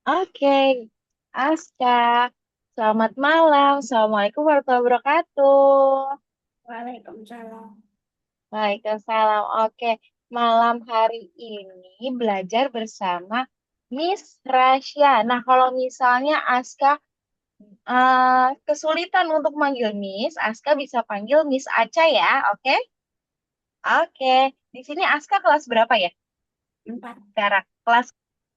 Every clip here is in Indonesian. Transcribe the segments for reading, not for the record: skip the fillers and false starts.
Oke, Aska. Selamat malam. Assalamualaikum warahmatullahi wabarakatuh. Waalaikumsalam. Waalaikumsalam. Oke, malam hari ini belajar bersama Miss Rasya. Nah, kalau misalnya Aska kesulitan untuk manggil Miss, Aska bisa panggil Miss Aca ya. Oke? Oke. Di sini Aska kelas berapa ya? 4. Sekarang kelas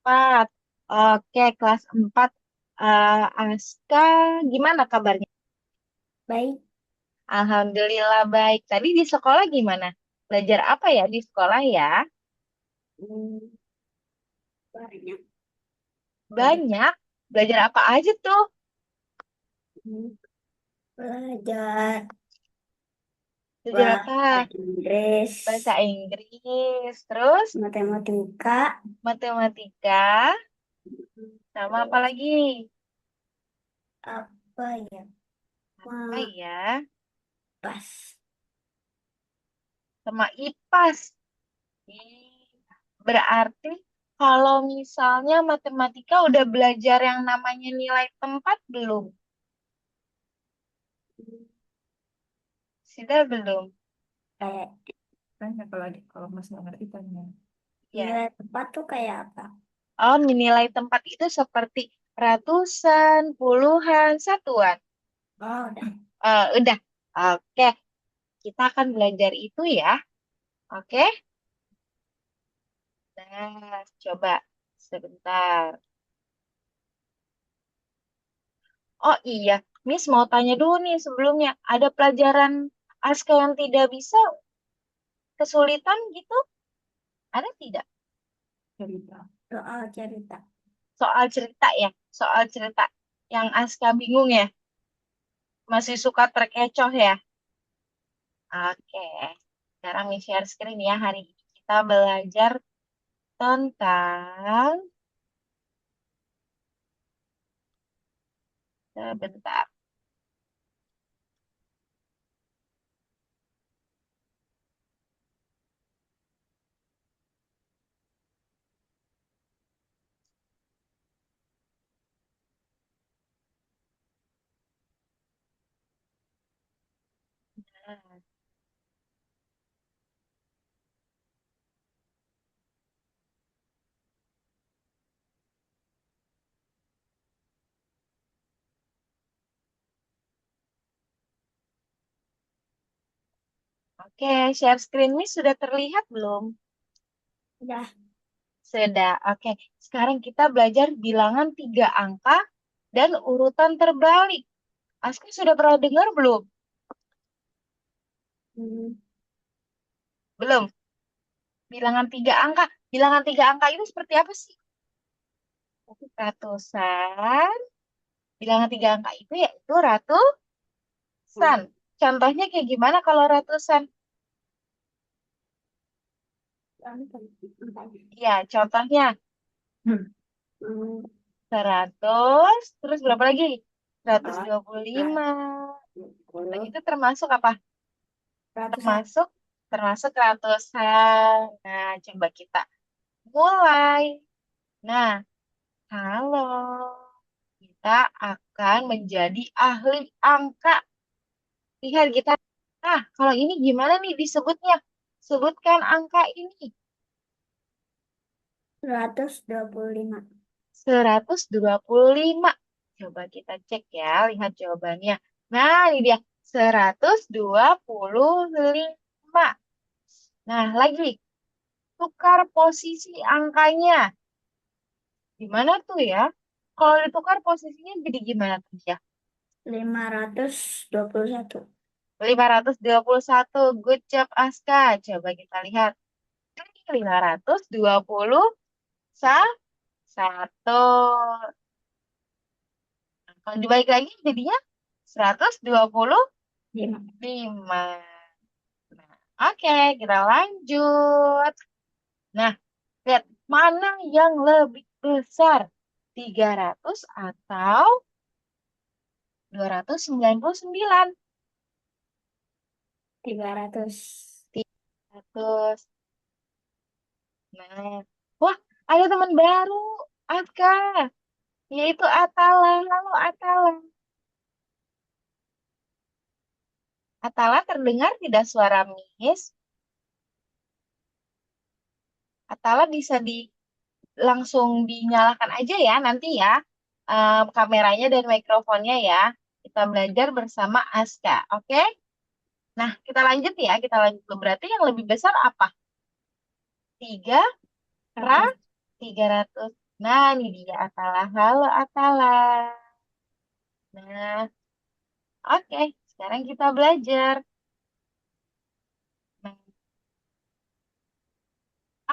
4. Oke, kelas 4. Aska, gimana kabarnya? Baik. Alhamdulillah baik. Tadi di sekolah gimana? Belajar apa ya di sekolah ya? Hmm, banyak. Belajar, Banyak. Belajar apa aja tuh? hmm, belajar Belajar bahasa apa? Inggris, Bahasa Inggris, terus matematika, matematika, sama apa terus lagi? apa ya? Apa ya? Pas. Sama IPAS. Ih, berarti kalau misalnya matematika udah belajar yang namanya nilai tempat belum? Sudah belum? Kayak Tanya kalau Mas nggak ngerti tanya. Ya. nilai tepat tuh kayak apa? Oh, nilai tempat itu seperti ratusan, puluhan, satuan. Oh, udah. Udah. Oke, kita akan belajar itu ya. Oke. Nah, coba sebentar. Oh iya, Miss mau tanya dulu nih sebelumnya. Ada pelajaran Aska yang tidak bisa, kesulitan gitu? Ada tidak? Cerita. Soal cerita. Soal cerita ya, soal cerita yang Aska bingung ya, masih suka terkecoh ya. Oke, sekarang Miss share screen ya. Hari ini kita belajar tentang, sebentar. Oke, share screen Miss sudah terlihat belum? Udah. Sudah. Oke, sekarang kita belajar bilangan tiga angka dan urutan terbalik. Aska sudah pernah dengar belum? Hmm, Belum. Bilangan tiga angka. Bilangan tiga angka itu seperti apa sih? Ratusan. Bilangan tiga angka itu yaitu ratusan. hmm, Contohnya kayak gimana kalau ratusan? gampang. Ya, contohnya Hmm. Hmm, 100, terus berapa lagi? Seratus ah, dua puluh ah, lima. Nah, 10, itu termasuk apa? ratusan. Termasuk termasuk ratusan. Nah, coba kita mulai. Nah, kalau kita akan menjadi ahli angka. Lihat kita. Nah, kalau ini gimana nih disebutnya? Sebutkan angka ini. 125. 125. Coba kita cek ya, lihat jawabannya. Nah, ini dia. 125. Nah, lagi. Tukar posisi angkanya. Gimana tuh ya? Kalau ditukar posisinya jadi gimana tuh ya? 521. 521. Good job, Aska. Coba kita lihat. Ini 521. Kalau dibalik lagi jadinya 5. 125. Nah, oke, kita lanjut. Nah, lihat mana yang lebih besar? 300 atau 299? 300. 300. Nah, wah, ada teman baru, Aska. yaitu Atala. Halo Atala. Atala terdengar tidak suara Miss? Atala bisa langsung dinyalakan aja ya nanti ya, kameranya dan mikrofonnya ya. Kita belajar bersama Aska, oke? Nah, kita lanjut ya, kita lanjut. Berarti yang lebih besar apa? 3 ra 100. 300. Nah, ini dia Atala. Halo Atala. Nah, oke. Sekarang kita belajar. Nah,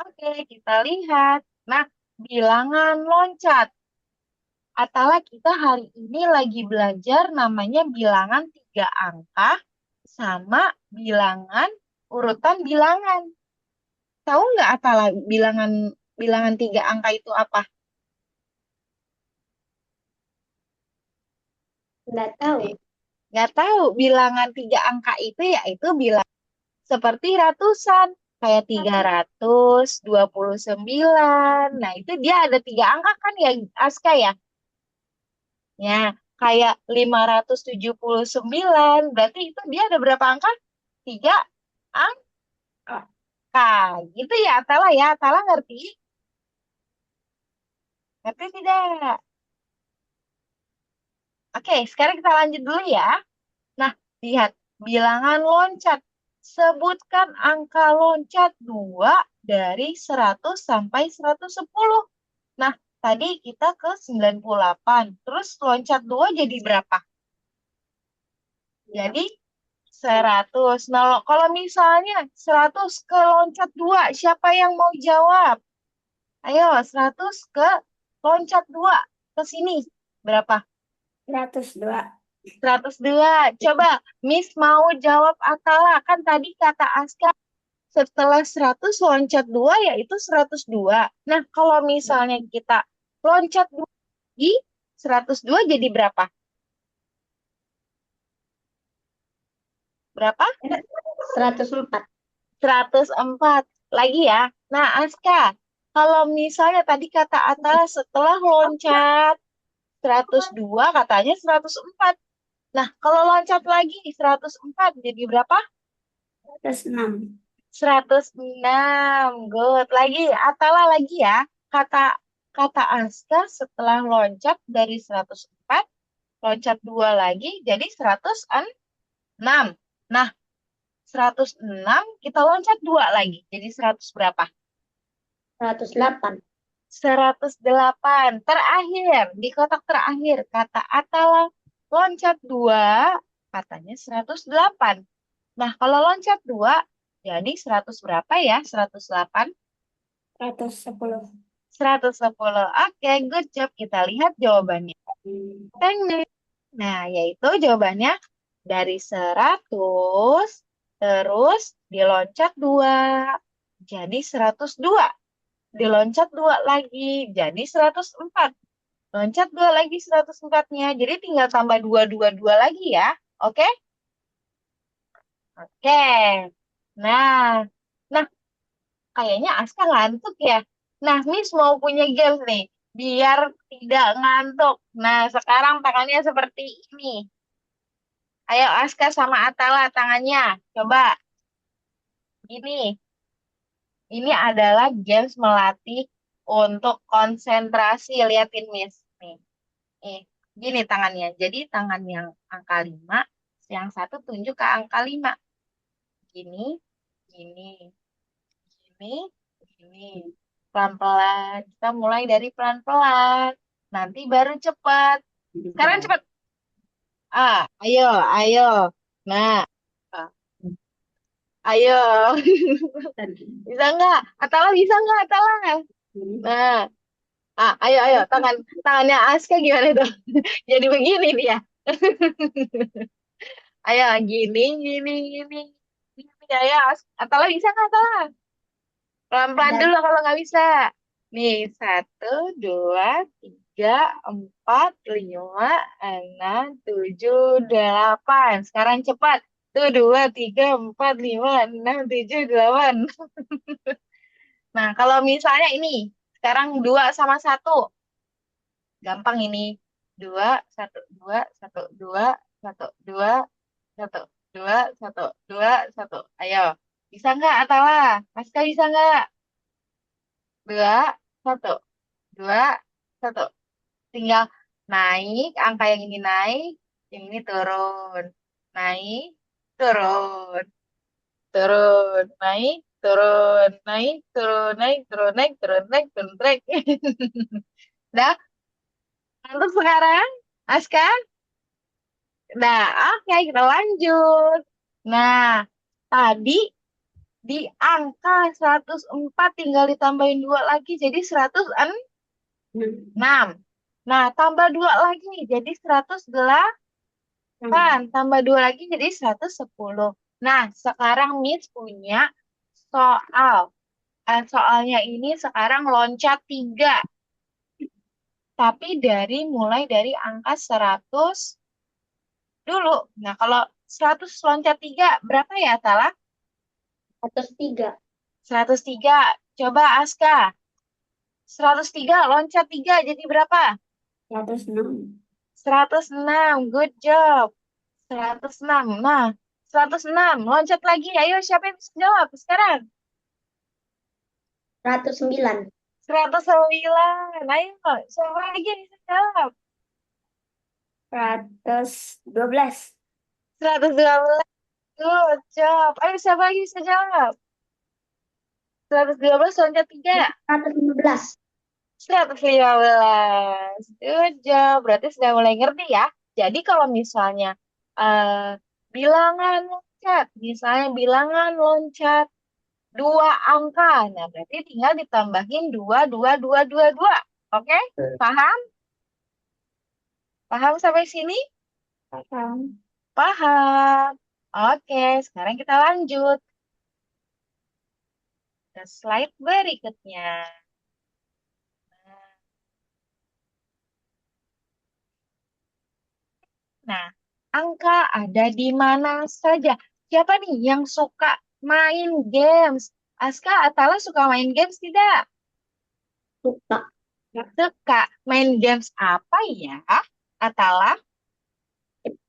oke, kita lihat. Nah, bilangan loncat. Atala kita hari ini lagi belajar namanya bilangan 3 angka sama bilangan urutan bilangan. Tahu nggak Atala bilangan bilangan 3 angka itu apa? Nggak tahu. Nggak tahu. Bilangan 3 angka itu yaitu bilang seperti ratusan. Kayak 329. Nah, itu dia ada 3 angka kan ya, Aska ya? Ya, kayak 579. Berarti itu dia ada berapa angka? 3 angka. Gitu ya, Atala ya. Atala ngerti? Ngerti tidak? Oke, sekarang kita lanjut dulu ya. Nah, lihat. Bilangan loncat. Sebutkan angka loncat 2 dari 100 sampai 110. Nah, tadi kita ke 98. Terus loncat 2 jadi berapa? Jadi 100. Nah, kalau misalnya 100 ke loncat 2, siapa yang mau jawab? Ayo, 100 ke loncat 2. Ke sini. Berapa? 102. 102. Coba, Miss mau jawab Atala. Kan tadi kata Aska, setelah 100 loncat 2 yaitu 102. Nah, kalau misalnya kita loncat 2 lagi, 102 jadi berapa? Berapa? 104. 104. Lagi ya. Nah, Aska, kalau misalnya tadi kata Atala setelah loncat 102 katanya 104. Nah, kalau loncat lagi 104 jadi berapa? 106. 106. Good. Lagi, Atala lagi ya. Kata kata Aska setelah loncat dari 104, loncat 2 lagi jadi 106. Nah, 106 kita loncat 2 lagi. Jadi 100 berapa? 108. 108. Terakhir, di kotak terakhir, kata Atala loncat 2 katanya 108. Nah, kalau loncat 2 jadi 100 berapa ya? 108. 110. 110. Oke, good job. Kita lihat jawabannya. Teknik. Nah, yaitu jawabannya dari 100, terus diloncat 2. Jadi 102. Diloncat 2 lagi, jadi 104. Loncat 2 lagi 104-nya. Jadi tinggal tambah 2 lagi ya. Oke? Oke. Nah, nah kayaknya Aska ngantuk ya. Nah, Miss mau punya games nih. Biar tidak ngantuk. Nah, sekarang tangannya seperti ini. Ayo Aska sama Atala tangannya. Coba. Gini. Ini adalah games melatih untuk konsentrasi. Liatin Miss. Nih. Nih. Gini tangannya. Jadi tangan yang angka 5. Yang satu tunjuk ke angka 5. Gini. Gini. Gini. Gini. Pelan-pelan. Kita mulai dari pelan-pelan. Nanti baru cepat. Sekarang cepat. Ayo, ayo. Nah, ah, ayo. Bisa nggak? Atala bisa nggak? Atala. Nah, ayo, ayo. Tangannya Aska gimana tuh? Jadi begini dia. Ayo, gini, gini, gini. Gini, ayo. Atala bisa nggak? Atala? Pelan-pelan dulu kalau nggak bisa. Nih, 1, 2, 3, 4, 5, 6, 7, 8. Sekarang cepat. 1, 2, 3, 4, 5, 6, 7, 8. Nah, kalau misalnya ini, sekarang 2 sama 1. Gampang ini. Dua, satu, dua, satu, dua, satu, dua, satu, dua, satu, dua, satu. Ayo. Bisa nggak, Atala? Aska bisa nggak? Dua, satu, dua, satu. Tinggal naik, angka yang ini naik, yang ini turun. Naik, turun, turun, naik, turun, naik, turun, naik, turun, naik, turun, naik, turun, naik. Dah, untuk sekarang, Aska? Nah, oke, kita lanjut. Nah, tadi di angka 104 tinggal ditambahin 2 lagi jadi 106. Nah, tambah 2 lagi jadi 108. Tambah 2 lagi jadi 110. Nah, sekarang Miss punya soal. Soalnya ini sekarang loncat 3. Tapi mulai dari angka 100 dulu. Nah, kalau 100 loncat 3 berapa ya, Tala? 103. 103. Coba Aska. 103 loncat 3 jadi berapa? 106. 106. Good job. 106. Nah, 106. Loncat lagi. Ayo, siapa yang bisa jawab sekarang? 109. 109. Ayo, siapa lagi yang bisa jawab? 112. 112. Good job. Ayo, siapa lagi bisa jawab? 112 loncat 3. 115. 115. Good job. Berarti sudah mulai ngerti ya. Jadi kalau misalnya bilangan loncat, misalnya bilangan loncat 2 angka, nah berarti tinggal ditambahin 2, 2, 2, 2, 2. Oke? Paham? Paham sampai sini? Paham. Paham. Oke, sekarang kita lanjut ke slide berikutnya. Nah, angka ada di mana saja? Siapa nih yang suka main games? Aska, Atala suka main games tidak? Suka. Suka. Main games apa ya? Atala?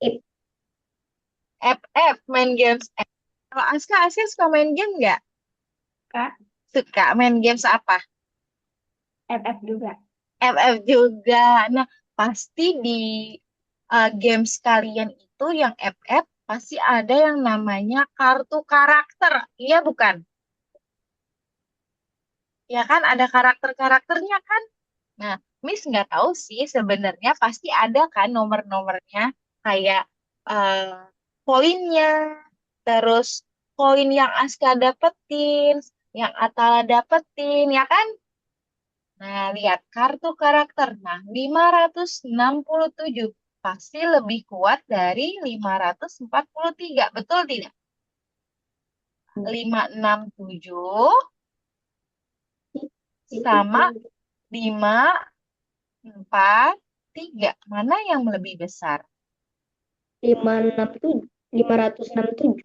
Ip. FF, main games F. Kalau Aska suka main game nggak? Kak. Suka main games apa? FF juga. FF juga. Nah, pasti di games kalian itu yang FF pasti ada yang namanya kartu karakter. Iya bukan? Ya kan ada karakter-karakternya kan? Nah, Miss nggak tahu sih sebenarnya pasti ada kan nomor-nomornya kayak eh, poinnya, terus poin yang Aska dapetin, yang Atala dapetin, ya kan? Nah, lihat kartu karakter. Nah, 567 pasti lebih kuat dari 543. Betul tidak? 567 sama 543. Mana yang lebih besar? 567. 567.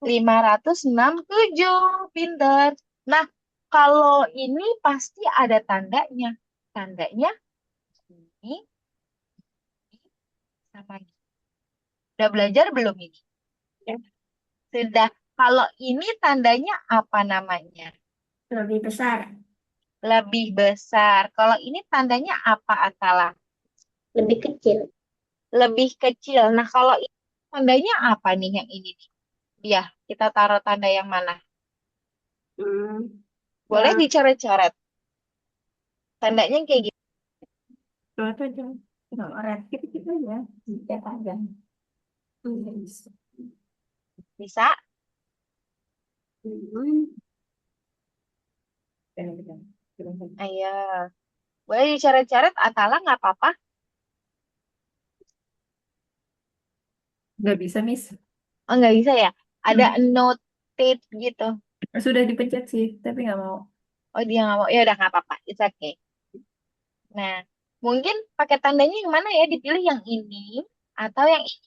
567. Pinter. Nah, kalau ini pasti ada tandanya. Tandanya ini sama ini. Udah belajar belum ini? Ya. Sudah. Kalau ini tandanya apa namanya? Lebih besar. Lebih besar. Kalau ini tandanya apa, Atala? Lebih kecil. Lebih kecil. Nah, kalau ini tandanya apa nih yang ini nih? Ya, kita taruh tanda yang mana? Hmm. Boleh Yang dicoret-coret. Tandanya yang kayak gitu. Kalau itu aja. Kalau red gitu aja. Kita aja. Bisa? hmm, Ayo. Boleh dicoret-coret, Atala nggak apa-apa. Nggak bisa, Miss. Oh, nggak bisa ya? Ada Hmm. notate gitu. Sudah dipencet sih, tapi nggak mau. Oh, dia nggak mau. Ya udah nggak apa-apa. It's okay. Nah, mungkin pakai tandanya yang mana ya? Dipilih yang ini atau yang ini?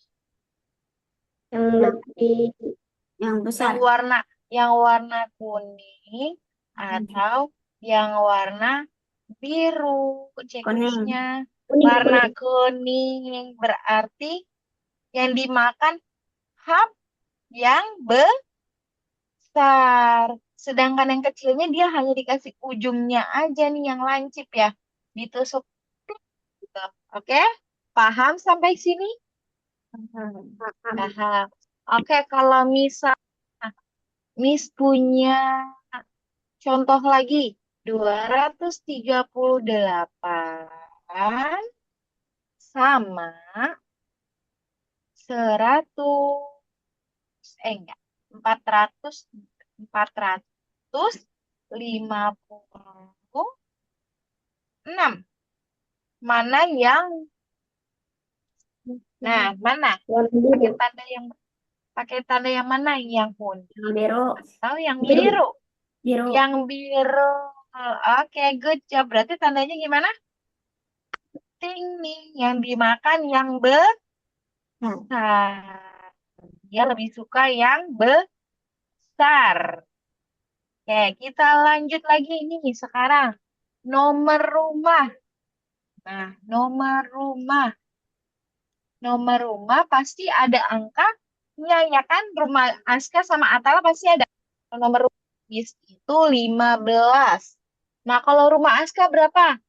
yang lebih yang besar. Yang warna kuning atau yang warna biru Kuning. checklistnya. Kuning, Warna kuning. kuning berarti yang dimakan hap yang besar. Sedangkan yang kecilnya dia hanya dikasih ujungnya aja nih yang lancip ya. Ditusuk gitu. Oke? Paham sampai sini? Paham. Paham. Oke, kalau misal Miss punya contoh lagi. 238 sama 100, enggak, 456. Mana yang, nah, mana? Warna Pakai biru. tanda yang pakai tanda yang mana? Yang kuning Yang biru. atau yang Biru. biru? Biru. Yang biru. Oke, good job. Berarti tandanya gimana? Ting nih, yang dimakan yang Nah, besar. Dia lebih suka yang besar. Oke, kita lanjut lagi nih sekarang. Nomor rumah. Nah, nomor rumah. Nomor rumah pasti ada angkanya, ya kan? Rumah Aska sama Atala pasti ada nomor rumah. Itu 15. Nah, kalau rumah Aska berapa?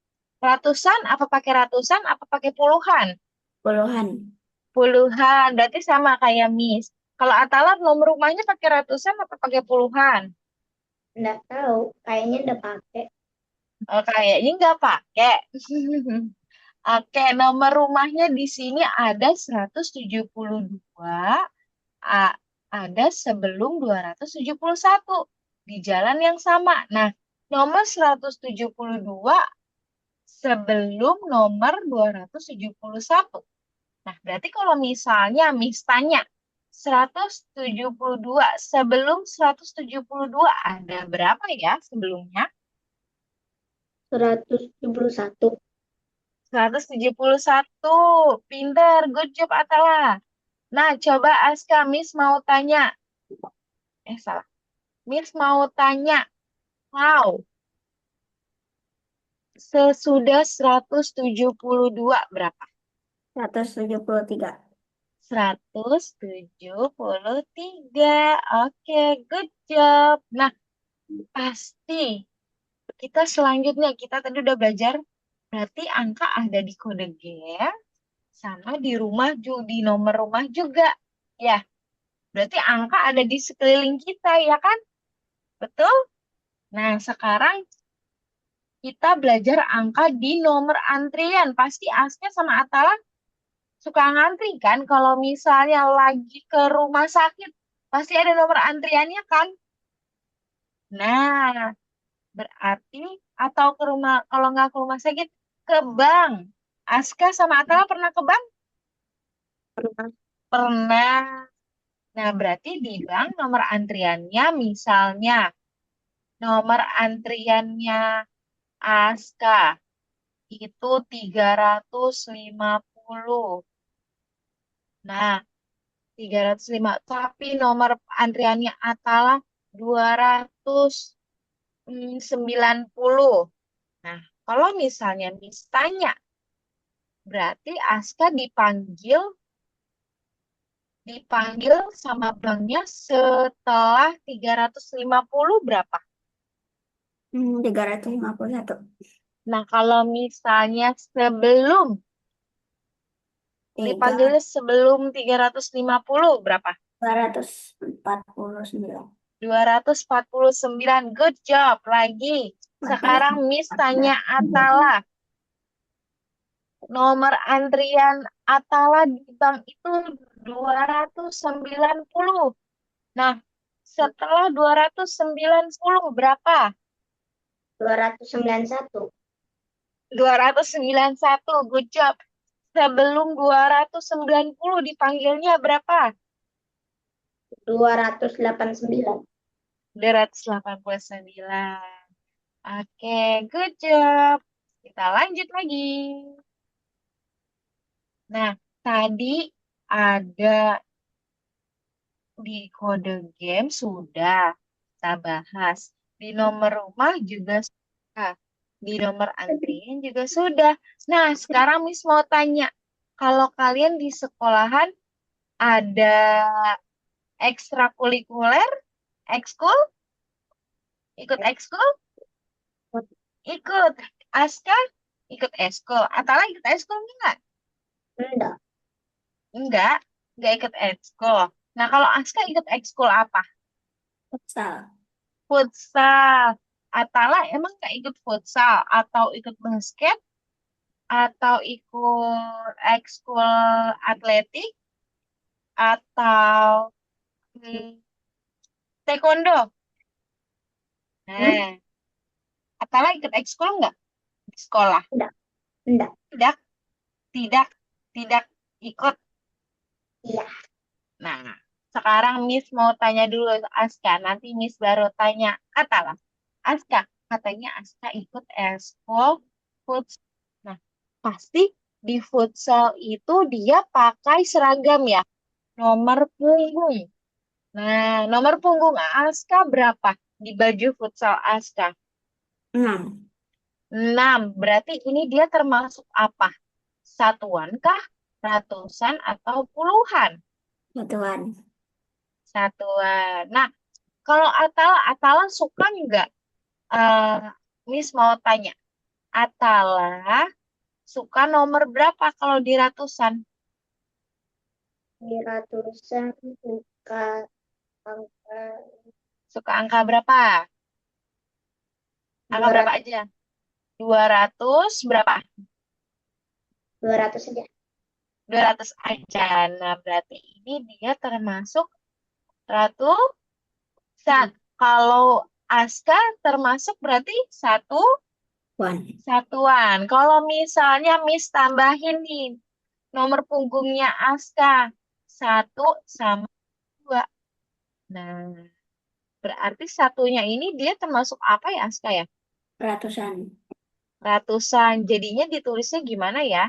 Ratusan? Apa pakai ratusan? Apa pakai puluhan? puluhan. Puluhan. Berarti sama kayak Miss. Kalau Atala nomor rumahnya pakai ratusan apa pakai puluhan? Nggak tahu. Kayaknya udah pakai. Oh, kayaknya nggak pakai. Oke, nomor rumahnya di sini ada 172, a- ada sebelum 271 di jalan yang sama. Nah, nomor 172 sebelum nomor 271. Nah, berarti kalau misalnya Miss tanya 172 sebelum 172 ada berapa ya sebelumnya? 171. 171. Pinter, good job Atala. Nah, coba Aska, Miss mau tanya. Salah. Miss mau tanya, how? Sesudah 172 berapa? 173. 173. Oke, good job. Nah, pasti kita selanjutnya, kita tadi udah belajar, berarti angka ada di kode game, sama di rumah, di nomor rumah juga. Ya, berarti angka ada di sekeliling kita, ya kan? Betul? Nah, sekarang kita belajar angka di nomor antrian. Pasti Aska sama Atala suka ngantri kan? Kalau misalnya lagi ke rumah sakit, pasti ada nomor antriannya kan? Nah, berarti atau ke rumah, kalau nggak ke rumah sakit, ke bank. Aska sama Atala pernah ke bank? Pernah. Pernah. Nah, berarti di bank nomor antriannya misalnya nomor antriannya Aska itu 350. Nah, 305. Tapi nomor antriannya Atala 290. Nah, kalau misalnya Miss tanya, berarti Aska dipanggil sama banknya setelah 350 berapa? 351. Nah, kalau misalnya Tiga. dipanggilnya sebelum 350 berapa? 249. 249. Good job. Lagi. Sekarang Miss tanya Atala. Nomor antrian Atala di bank itu 290. Nah, setelah 290 berapa? 291. 291. Good job. Sebelum 290 dipanggilnya berapa? 289. 289. Oke, good job. Kita lanjut lagi. Nah, tadi ada di kode game sudah kita bahas. Di nomor rumah juga sudah. Di nomor antrian juga sudah. Nah, sekarang Miss mau tanya, kalau kalian di sekolahan ada ekstrakurikuler, ekskul, ikut ekskul, ikut aska, ikut eskul, atau ikut ekskul enggak? Enggak. Enggak ikut ekskul. Nah, kalau aska ikut ekskul apa? Futsal. Futsal. Atala emang nggak ikut futsal atau ikut basket atau ikut ekskul atletik atau hmm, taekwondo. Hmm? Nah, Atala ikut ekskul nggak di sekolah? Enggak. Enggak. Tidak, tidak, tidak ikut. Iya. Nah, sekarang Miss mau tanya dulu Aska. Nanti Miss baru tanya Atala. Aska, katanya Aska ikut ekskul futsal. Nah, pasti di futsal itu dia pakai seragam ya, nomor punggung. Nah, nomor punggung Aska berapa di baju futsal Aska? 6. 6. Berarti ini dia termasuk apa? Satuan kah? Ratusan atau puluhan? Satuan. Satuan. Nah, kalau Atala, Atala suka nggak? eh Miss mau tanya, Atala suka nomor berapa kalau di ratusan? Di ratusan buka angka Suka angka berapa? Angka berapa 200, aja? 200 berapa? 200 saja. 200 aja. Nah, berarti ini dia termasuk ratusan. Kalau Aska termasuk berarti Wan. satuan. Kalau misalnya Miss tambahin nih nomor punggungnya Aska 1 sama 2. Nah, berarti satunya ini dia termasuk apa ya Aska ya? Ratusan. Ratusan. Jadinya ditulisnya gimana ya?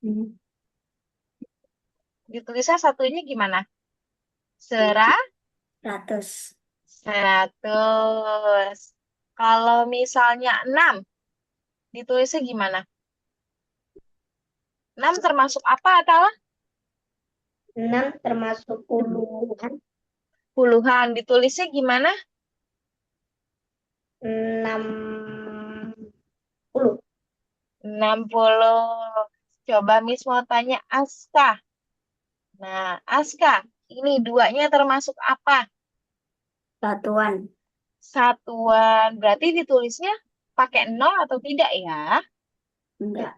Hmm. Ditulisnya satunya gimana? Sera, Ratus. 100. Kalau misalnya 6, ditulisnya gimana? 6 termasuk apa atau 6 termasuk puluhan. puluhan? Ditulisnya gimana? 60. 60. Coba Miss mau tanya Aska. Nah, Aska, ini duanya termasuk apa? Satuan. Satuan. Berarti ditulisnya pakai nol atau tidak ya? Enggak.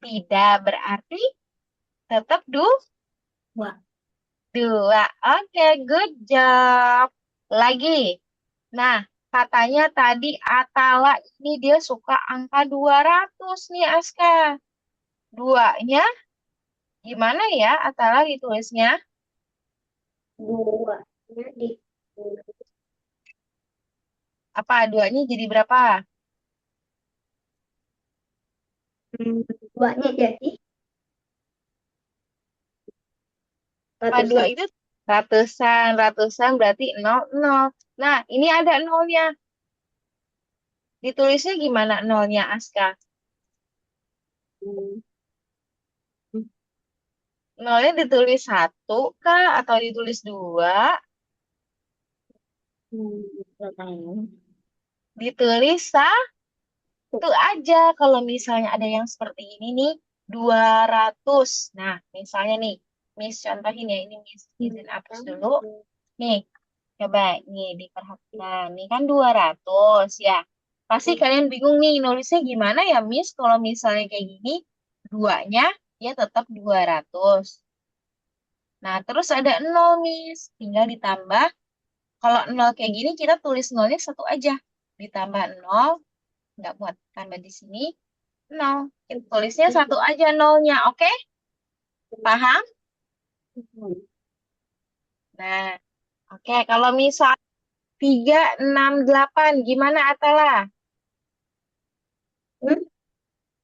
Tidak, berarti tetap Wah. dua. Oke, good job. Lagi. Nah, katanya tadi Atala ini dia suka angka 200 nih, Aska. Duanya gimana ya Atala ditulisnya? Dua. Di Apa duanya jadi berapa? duanya jadi Apa dua ratusan. itu ratusan, ratusan berarti nol, nol. Nah, ini ada nolnya. Ditulisnya gimana nolnya, Aska? Hmm. Nolnya ditulis 1 kah? Atau ditulis 2? Pertanyaan. Ditulis satu aja. Kalau misalnya ada yang seperti ini nih, 200. Nah, misalnya nih, Miss contohin ya, ini Miss izin hapus dulu. Nih, coba nih diperhatikan. Nih kan 200 ya. Pasti kalian bingung nih, nulisnya gimana ya Miss? Kalau misalnya kayak gini, duanya ya tetap 200. Nah, terus ada 0 Miss. Tinggal ditambah. Kalau 0 kayak gini, kita tulis nolnya 1 aja. Ditambah 0, nggak buat tambah di sini, 0. Kita tulisnya 1 aja nolnya, oke? Paham? Nah, oke. Kalau misal 368 gimana Atala? Hmm?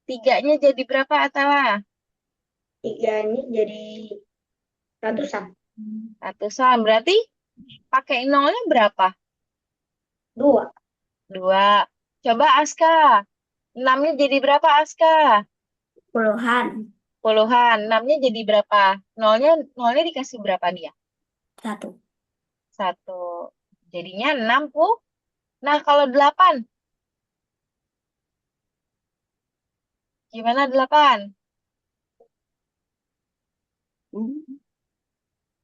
Tiganya jadi berapa Atala? Tiga ini jadi ratusan. Ratusan. Berarti pakai nolnya berapa? Dua. 2. Coba Aska. 6-nya jadi berapa Aska? Puluhan. Puluhan. 6-nya jadi berapa? Nolnya, nolnya dikasih berapa dia? Satu. Satu. Jadinya 6 puluh. Nah, kalau 8, gimana 8?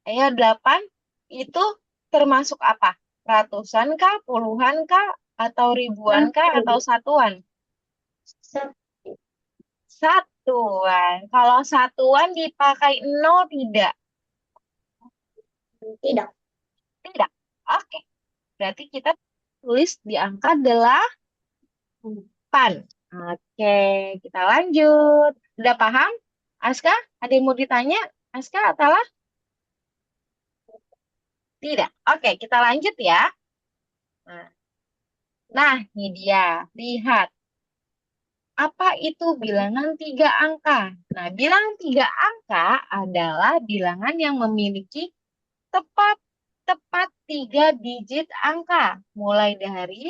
Ayo 8 itu termasuk apa? Ratusan kah, puluhan kah, atau ribuan kah, atau Satu. satuan? Satu. Satuan. Kalau satuan dipakai nol tidak? Tidak. Tidak. Oke. Berarti kita tulis di angka 8. Oke, kita lanjut. Udah paham? Aska, ada yang mau ditanya? Aska, Atala? Tidak. Oke, kita lanjut ya. Nah, ini dia. Lihat. Apa itu bilangan 3 angka? Nah, bilangan 3 angka adalah bilangan yang memiliki tepat tepat 3 digit angka, mulai dari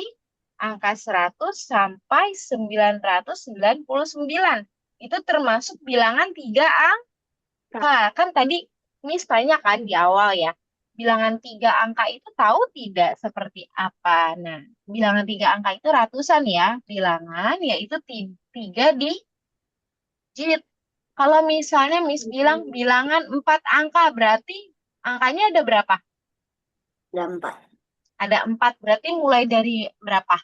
angka 100 sampai 999. Itu termasuk bilangan 3 angka. Kan tadi Miss tanya kan di awal ya, bilangan 3 angka itu tahu tidak seperti apa? Nah, bilangan 3 angka itu ratusan ya, bilangan yaitu 3 digit. Kalau misalnya Miss bilang bilangan 4 angka, berarti angkanya ada berapa? Ada 4. Ada 4, berarti mulai dari berapa?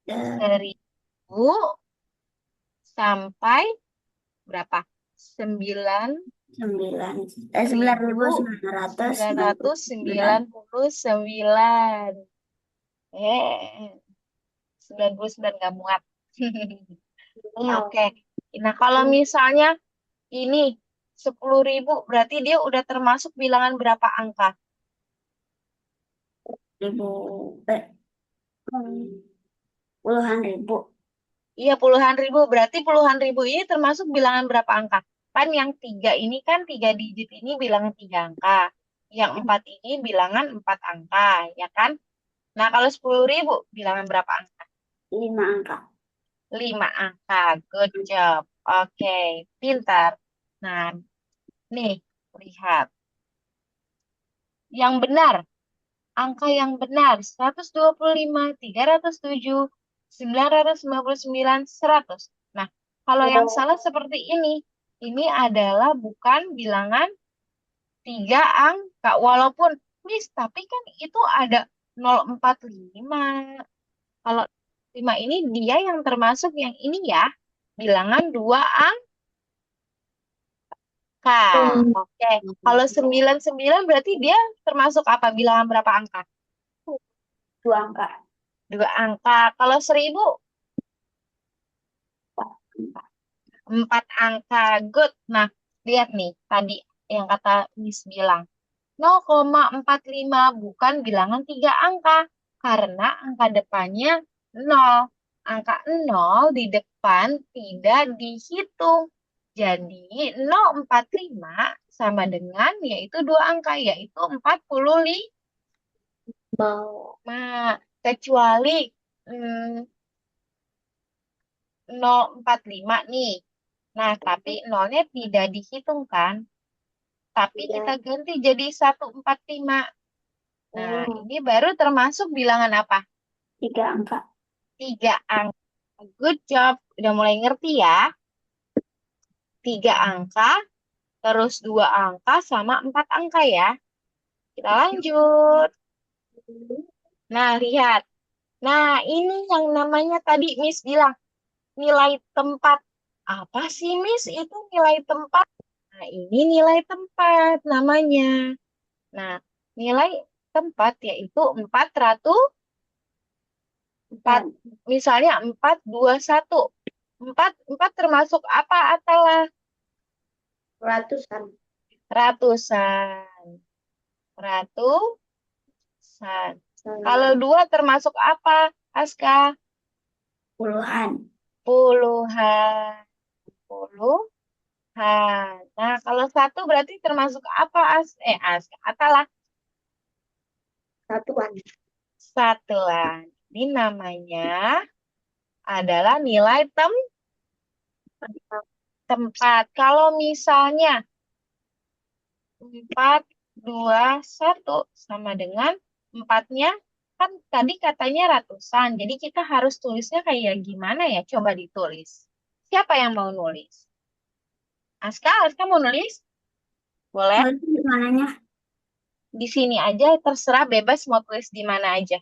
Ada Dari 1000 sampai berapa? 9 9. ribu 9.999. 999. 99 nggak muat. Iya. Oke. Nah, kalau misalnya ini 10.000, berarti dia udah termasuk bilangan berapa angka? Ribu. Puluhan ribu. Iya, puluhan ribu. Berarti puluhan ribu ini termasuk bilangan berapa angka? Kan yang 3 ini kan 3 digit ini bilangan 3 angka. Yang 4 ini bilangan 4 angka, ya kan? Nah, kalau 10.000 bilangan berapa angka? 5 angka. 5 angka. Good job. Oke, pintar. Nah, nih, lihat. Yang benar. Angka yang benar. 125, 307, 999, 100. Nah, kalau yang salah seperti ini. Ini adalah bukan bilangan 3 angka. Walaupun, Miss, tapi kan itu ada 045. Kalau 5 ini dia yang termasuk yang ini ya. Bilangan 2 angka. Oke. Kalau 99 berarti dia termasuk apa? Bilangan berapa angka? 2 angka. 2 angka. Kalau 1000, 4 angka. Good. Nah, lihat nih. Tadi yang kata Miss bilang. 0,45 bukan bilangan 3 angka. Karena angka depannya 0. Angka 0 di depan tidak dihitung. Jadi 0,45 sama dengan yaitu 2 angka, yaitu 45. Mau. Kecuali 0,45 nih. Nah, tapi nolnya tidak dihitung kan? Tapi kita Tidak. ganti jadi 145. Nah, Oh, ini baru termasuk bilangan apa? 3 angka. 3 angka. Good job. Udah mulai ngerti ya? 3 angka, terus 2 angka sama 4 angka ya. Kita lanjut. Nah, lihat. Nah, ini yang namanya tadi Miss bilang, nilai tempat. Apa sih, Miss? Itu nilai tempat. Nah, ini nilai tempat namanya. Nah, nilai tempat yaitu 400. 4, Dan misalnya 421. 4 termasuk apa, Atala? ratusan. Ratusan. Ratusan. Kalau Sama 2 termasuk apa, Aska? puluhan. Puluhan. Puluhan. Nah, kalau 1 berarti termasuk apa, Aska? Atala? Satuan. Satuan. Ini namanya adalah nilai tempat. Kalau misalnya 4, 2, 1 sama dengan 4-nya, kan tadi katanya ratusan. Jadi kita harus tulisnya kayak gimana ya? Coba ditulis. Siapa yang mau nulis? Aska mau nulis? Boleh? Berarti di mananya? Di sini aja, terserah bebas mau tulis di mana aja.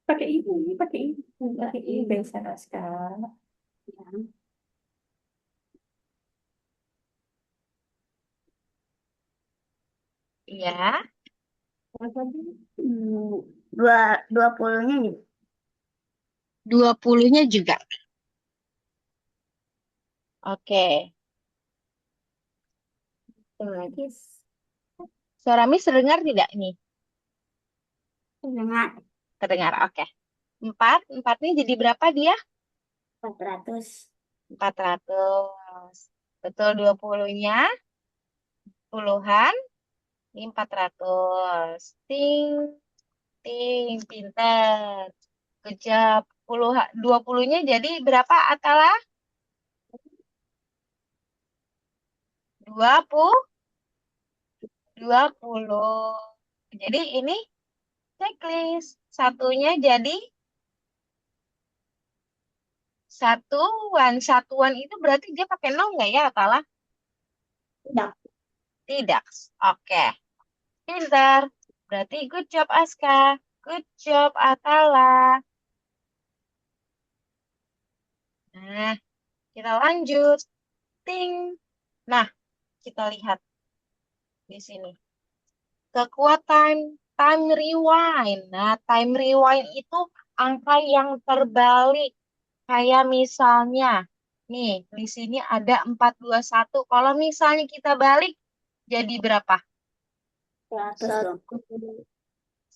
Pakai ini, pakai ini bisa sekarang. Iya, Dua puluhnya juga. 20-nya juga. Oke. Lagi Suara Miss terdengar tidak nih? dengan Terdengar, oke. 4-nya jadi berapa dia? 400. 400. Betul 20-nya. Puluhan. Ini 400. Ting, ting, pinter. Kejap. 20-nya jadi berapa, Atala? 20. Jadi ini checklist. Satunya jadi satuan. Satuan itu berarti dia pakai nol nggak ya, Atala? Tidak. Tidak. Oke. Pinter. Berarti good job, Aska. Good job, Atala. Nah, kita lanjut. Ting. Nah, kita lihat di sini. Kekuatan time rewind. Nah, time rewind itu angka yang terbalik. Kayak misalnya, nih, di sini ada 421. Kalau misalnya kita balik, jadi berapa? 100,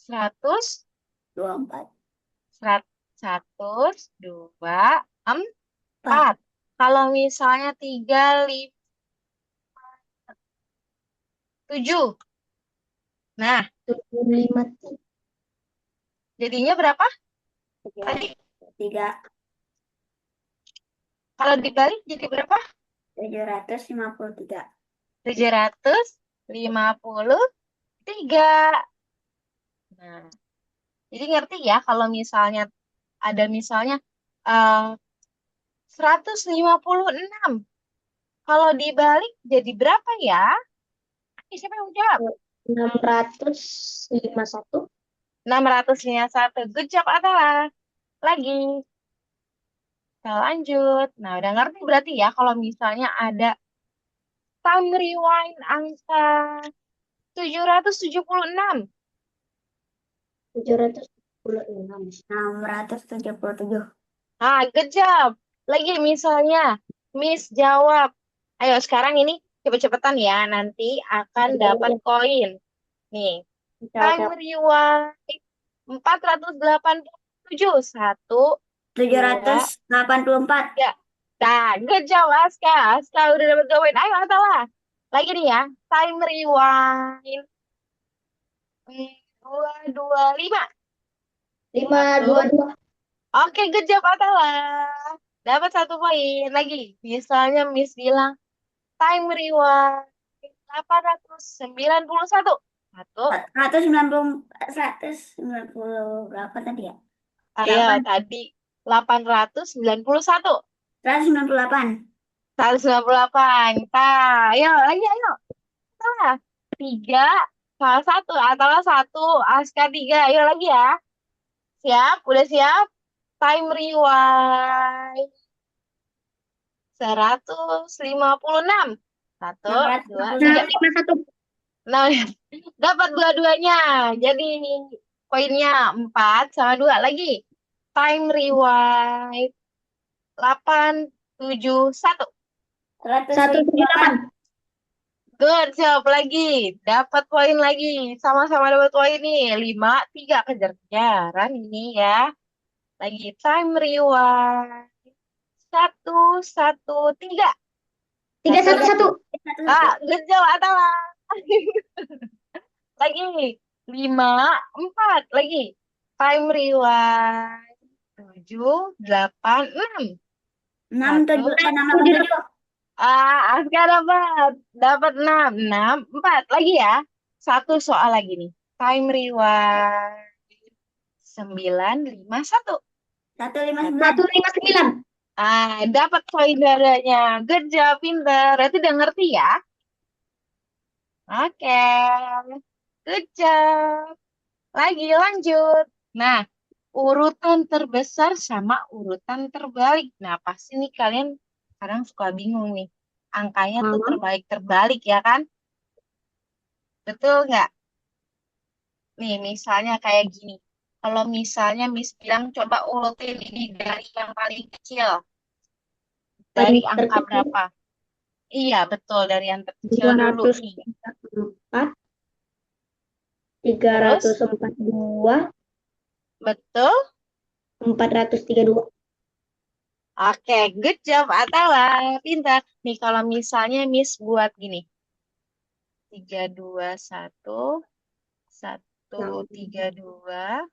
124. 100, 2, 4. Kalau misalnya 3, 5, 7. Nah, 75. jadinya berapa? Tadi 3. kalau dibalik jadi berapa? 753. 753. Nah, jadi ngerti ya kalau misalnya ada misalnya eh, 156. Kalau dibalik jadi berapa ya? Siapa yang jawab? 651. 651. Good job, Atala. Lagi. Kita lanjut. Nah, udah ngerti berarti ya kalau misalnya ada time rewind angka 776. 776. 677. Ah, good job. Lagi misalnya, Miss jawab. Ayo sekarang ini cepet-cepetan ya. Nanti akan dapat koin. Nih, time rewind 487. 1, 2, 784. 3. Nah, good job, Aska. Aska udah dapat koin. Ayo, Atala. Lagi nih ya. Time rewind 225. 522. Oke, good job, Atala. Dapat 1 poin lagi. Misalnya Miss bilang time rewind 891. 1. 190 berapa tadi ya? Ayo, tadi 891. 198. 198. Nah, ayo, lagi, ayo. Salah. 3, salah 1. Atala 1, Aska 3. Ayo lagi ya. Siap? Udah siap? Time rewind 156. 1, 2, 3. 651. Nah, dapat dua-duanya. Jadi poinnya 4 sama 2 lagi. Time rewind 871. 178. Good job lagi. Dapat poin lagi. Sama-sama dapat poin nih. 5-3 kejar-kejaran ini ya. Lagi time rewind 113. 311. Ah, good job Atala. Lagi 5-4 lagi. Time rewind. 7, 8, 6. 6, 7, 1. 6, 8, 7. Aska dapat. Dapat 6. 6, 4. Lagi ya. Satu soal lagi nih. Time rewind. 9, 5, 1. 159. 159. Dapat poin dadanya. Good job, pinter. Berarti udah ngerti ya? Oke. Good job. Lagi lanjut. Nah, urutan terbesar sama urutan terbalik. Nah, pasti nih kalian kadang suka bingung nih. Angkanya tuh terbalik-terbalik ya kan? Betul nggak? Nih, misalnya kayak gini. Kalau misalnya Miss bilang coba urutin ini dari yang paling kecil. Dari Paling angka terkecil berapa? Iya, betul. Dari yang terkecil dulu nih. 234, Terus, 342, betul. 432. Oke, good job, Atala. Pintar. Nih, kalau misalnya Miss buat gini. 321, 132,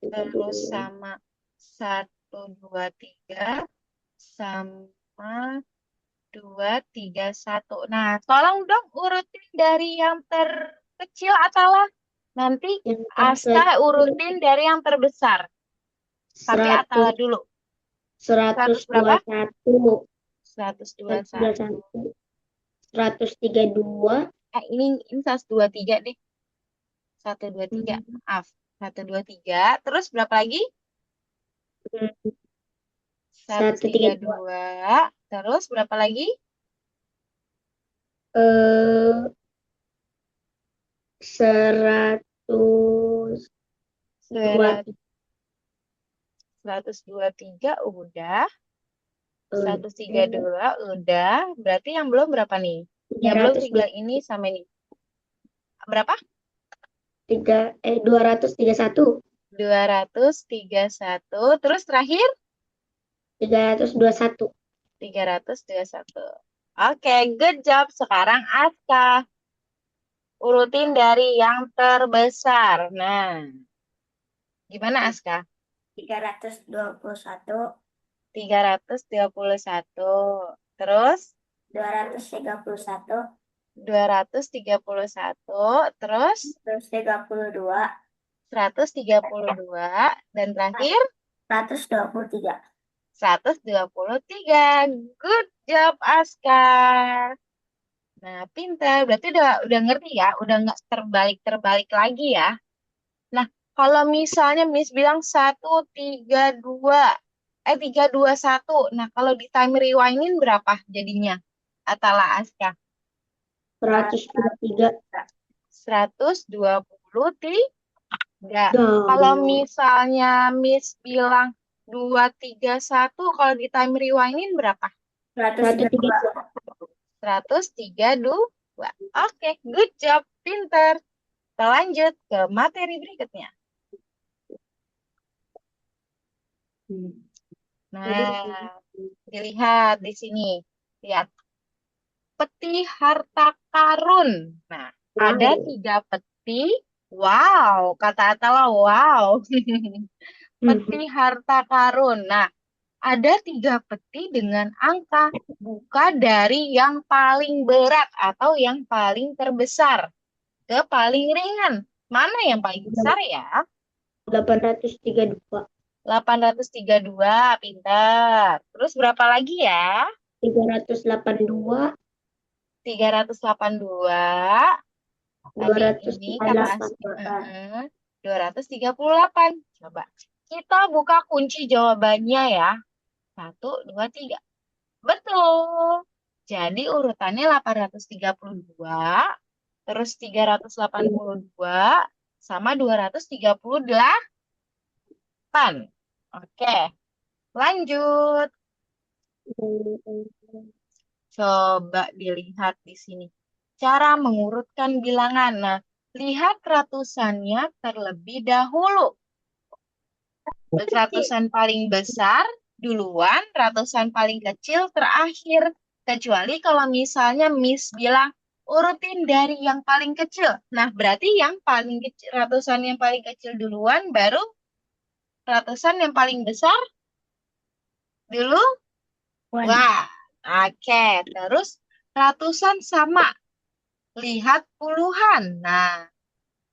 terus 132. sama 123, sama 231. Nah, tolong dong urutin dari yang terkecil, Atala. Nanti Yang Aska terkecil urutin dari yang terbesar. Tapi Atala 100, dulu. 100 berapa? 121, 121. 132, Ini 123 deh. 123. Maaf. 123. Terus berapa lagi? 132. 132. Terus berapa lagi? Eh, 100, 123 udah. 132 udah. Berarti yang belum berapa nih? Yang belum tinggal ini sama ini. Berapa? 231, 231. Terus terakhir? 321. 321. Oke, good job. Sekarang Aska. Urutin dari yang terbesar. Nah, gimana Aska? 321, 331. Terus 231, 231. Terus 132, 132. Dan terakhir 123. 123. Good job Aska. Nah, pintar. Berarti udah ngerti ya, udah nggak terbalik-terbalik lagi ya. Nah, kalau misalnya Miss bilang 321. Nah, kalau di time rewindin berapa jadinya? Atala Aska. 123. 123. Kalau misalnya Miss bilang 231, kalau di time rewindin berapa? 132. 132. Oke, good job, pinter. Kita lanjut ke materi berikutnya. Nah, dilihat di sini. Lihat. Peti harta karun. Nah, ada 3 peti. Wow, kata Atala, wow. Peti harta karun. Nah, ada 3 peti dengan angka. Buka dari yang paling berat atau yang paling terbesar ke paling ringan. Mana yang paling besar ya? 832. 832, pintar. Terus berapa lagi ya? 382. 382. Tadi ini kata Asti. 238. Coba. Kita buka kunci jawabannya ya. 1, 2, 3. Betul. Jadi urutannya 832, terus 382, sama 238. Oke, lanjut. Coba dilihat di sini. Cara mengurutkan bilangan. Nah, lihat ratusannya terlebih dahulu. Ratusan paling besar duluan, ratusan paling kecil terakhir. Kecuali kalau misalnya Miss bilang, urutin dari yang paling kecil. Nah, berarti yang paling kecil, ratusan yang paling kecil duluan, baru ratusan yang paling besar dulu. Wan. Wah, oke. Terus ratusan sama. Lihat puluhan. Nah,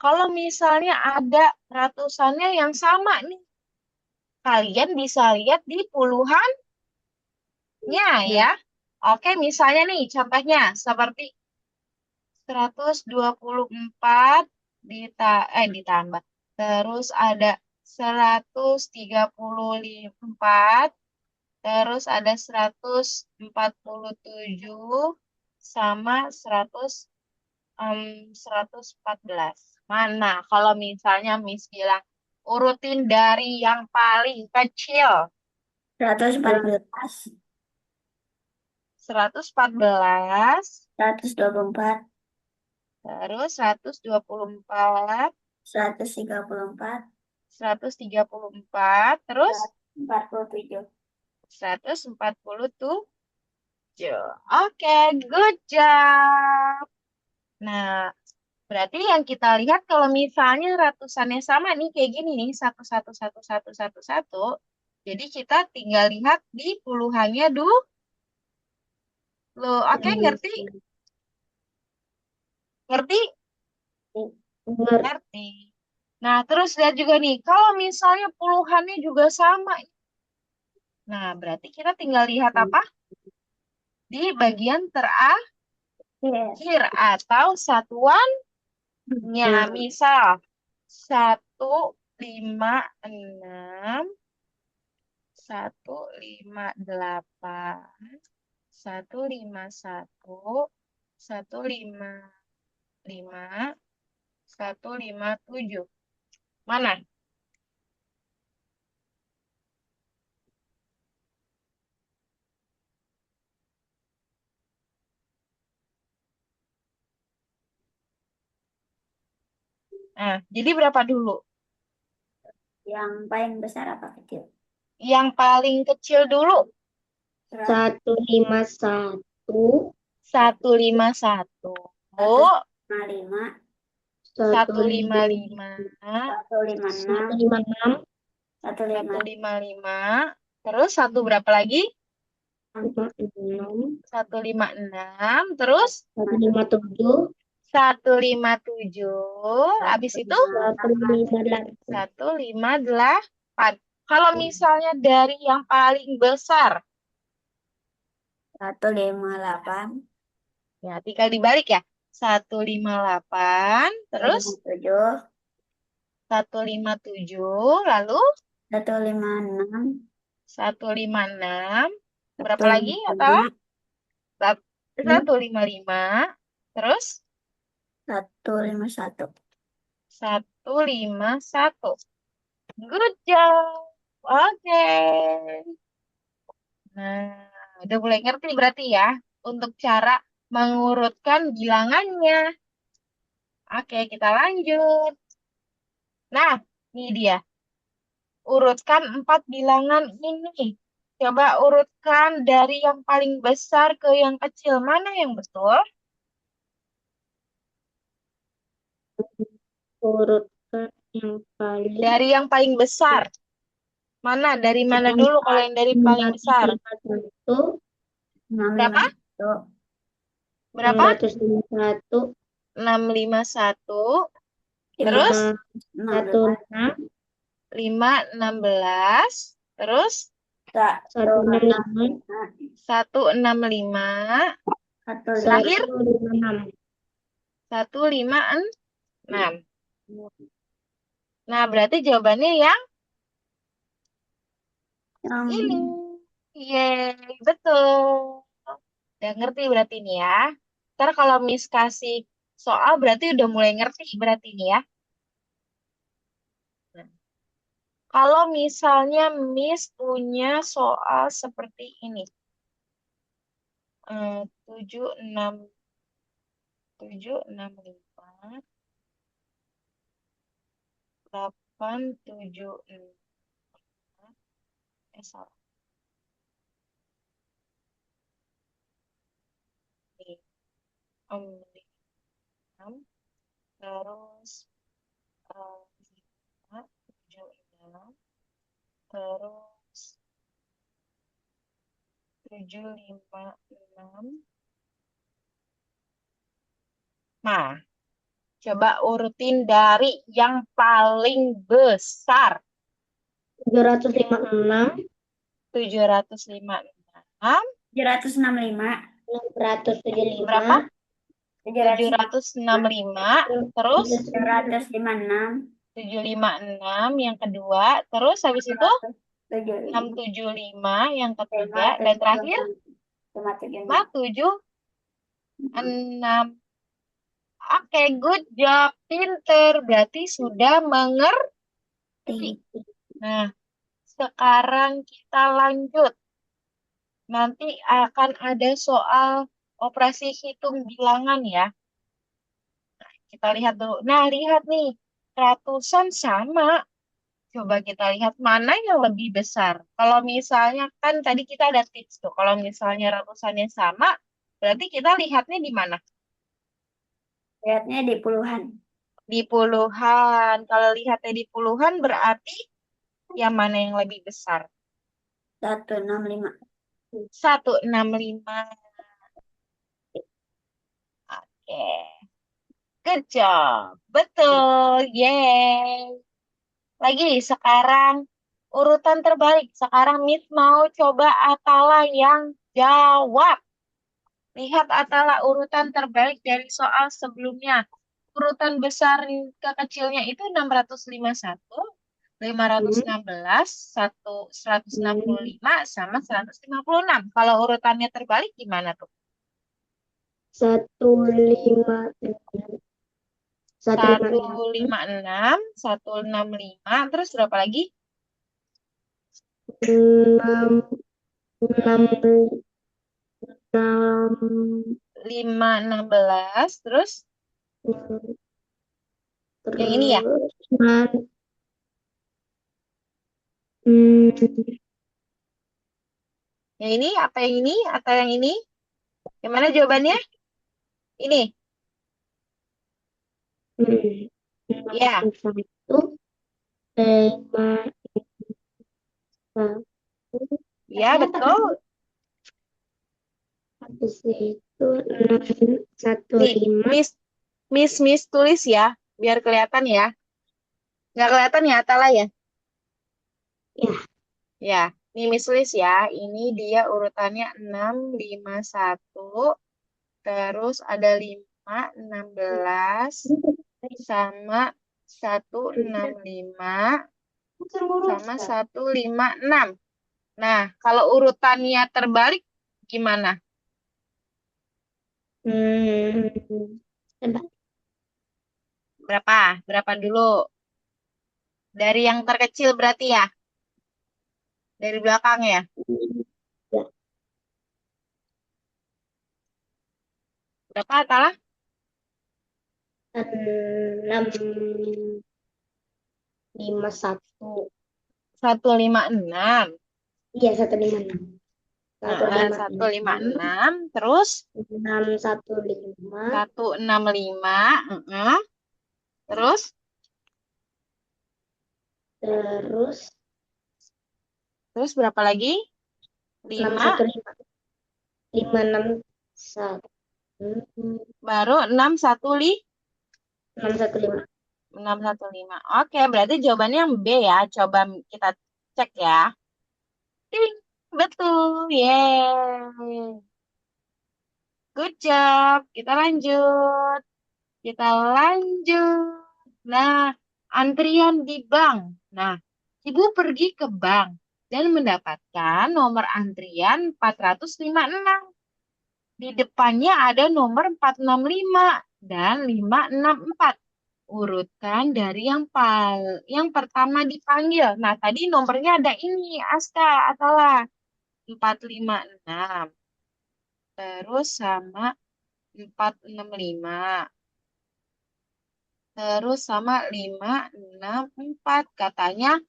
kalau misalnya ada ratusannya yang sama nih, kalian bisa lihat di puluhannya Ya. ya. Oke, misalnya nih contohnya seperti 124 ditambah. Terus ada 134, terus ada 147 sama 114. Mana kalau misalnya Miss bilang urutin dari yang paling kecil. 114. 114, 124. terus 124, 134. 134, terus 147. 147. Oke, good job. Nah, berarti yang kita lihat kalau misalnya ratusannya sama nih kayak gini nih, 1111111. Jadi kita tinggal lihat di puluhannya dulu. Oke, ngerti? Ngerti? Ngerti. Nah, terus lihat juga nih, kalau misalnya puluhannya juga sama. Nah, berarti kita tinggal lihat apa? Di bagian terakhir atau satuannya. Misal, 156, 158, 151, 155, 157. Mana? Nah, jadi berapa dulu? Yang paling besar apa kecil? Yang paling kecil dulu. 151. 151. 155. 155. 156. 155. Terus satu berapa lagi? 156. 156. Terus 157. 157. Habis itu 158. 158. Kalau misalnya dari yang paling besar, 158. ya tinggal dibalik ya. 158. Terus 157. 157. Lalu 156. 156. Berapa lagi? Atau 155. 155. Terus 151. 151. Good job. Oke. Nah, udah mulai ngerti berarti ya untuk cara mengurutkan bilangannya. Oke, kita lanjut. Nah, ini dia. Urutkan 4 bilangan ini. Coba urutkan dari yang paling besar ke yang kecil. Mana yang betul? Urutkan yang paling Dari yang paling besar. Mana? Dari mana dulu kalau yang dari paling besar? 1. Berapa? 651. Berapa? 651. 651. Terus 16. 5, 16. Terus 165. 165. Terakhir 156. 156. Nah, berarti jawabannya yang ini. Yeay, betul. Udah ngerti berarti ini ya. Ntar kalau Miss kasih soal berarti udah mulai ngerti berarti ini ya. Nah, kalau misalnya Miss punya soal seperti ini. 7, 6, 7, 6, 5, 8, 7, 6. Salah. Nih. terus 5, 7, 6, terus 7, 5, 6. Nah, coba urutin dari yang paling besar. 756, 756, 765. 675, berapa? 765. 765, terus 756. 756 yang kedua, terus habis itu 775. 675 yang ketiga, dan terakhir 576. 576. Oke, good job, pinter. Berarti sudah mengerti. Nah, sekarang kita lanjut. Nanti akan ada soal operasi hitung bilangan ya. Kita lihat dulu. Nah, lihat nih. Ratusan sama. Coba kita lihat mana yang lebih besar. Kalau misalnya kan tadi kita ada tips tuh. Kalau misalnya ratusannya sama, berarti kita lihatnya di mana? Lihatnya di puluhan. Di puluhan. Kalau lihatnya di puluhan berarti yang mana yang lebih besar? 165. 165. Oke. Good job. Betul. Yeay. Lagi sekarang urutan terbalik. Sekarang Miss mau coba Atala yang jawab. Lihat Atala urutan terbalik dari soal sebelumnya. Urutan besar ke kecilnya itu 651, 516, 165, sama 156. Kalau urutannya terbalik gimana tuh? 156, 156, 165, terus berapa lagi? 6, 6, 6, 516, terus yang ini ya? terus, hmm, Yang ini apa yang ini atau yang ini? Yang mana jawabannya? Ini. Ya, 1, 5, 1, ya betul. habis itu 6, 1, Nih, 5, Miss tulis ya, biar kelihatan ya. Nggak kelihatan ya, Atala ya? ya, Ya, nih Miss tulis ya. Ini dia urutannya 6, 5, 1, terus ada 5, 16, sama 165, sama 156. Nah, kalau urutannya terbalik gimana? coba. Berapa? Berapa dulu? Dari yang terkecil berarti ya? Dari belakang ya? Ya, Berapa, Atala? 6, 5, 1, 156. iya 156, Nah, 156, 156. Terus 615, 165. Terus, terus terus berapa lagi? 5. 615, 561, Baru 615. 615. 615. Oke, berarti jawabannya yang B ya. Coba kita cek ya. Ting, betul. Yeay. Good job. Kita lanjut. Kita lanjut. Nah, antrian di bank. Nah, ibu pergi ke bank dan mendapatkan nomor antrian 456. Di depannya ada nomor 465 dan 564. Urutan dari yang pertama dipanggil. Nah, tadi nomornya ada ini, Aska, Atala. 456. Terus sama 465. Terus sama 564. Katanya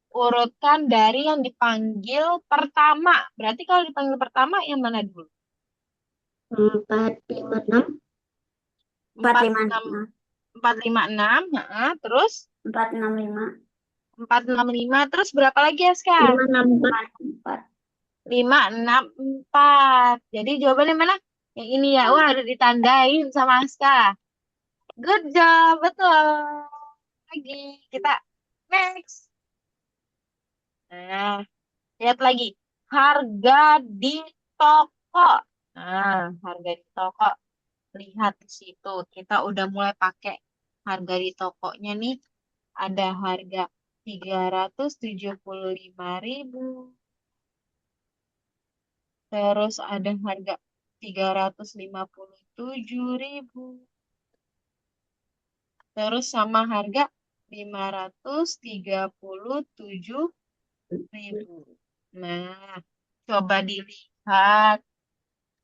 urutan dari yang dipanggil pertama. Berarti kalau dipanggil pertama yang mana dulu? 456, 456. 456, heeh, terus 465. 465, terus berapa lagi Aska? 564. 4. 564. Jadi jawabannya mana? Yang ini ya. Wah, udah ditandain sama Aska. Good job, betul. Lagi kita next. Nah, lihat lagi. Harga di toko. Nah, harga di toko. Lihat di situ. Kita udah mulai pakai harga di tokonya nih. Ada harga 375.000. Terus ada harga 357.000. Terus sama harga 537.000. Nah, coba dilihat,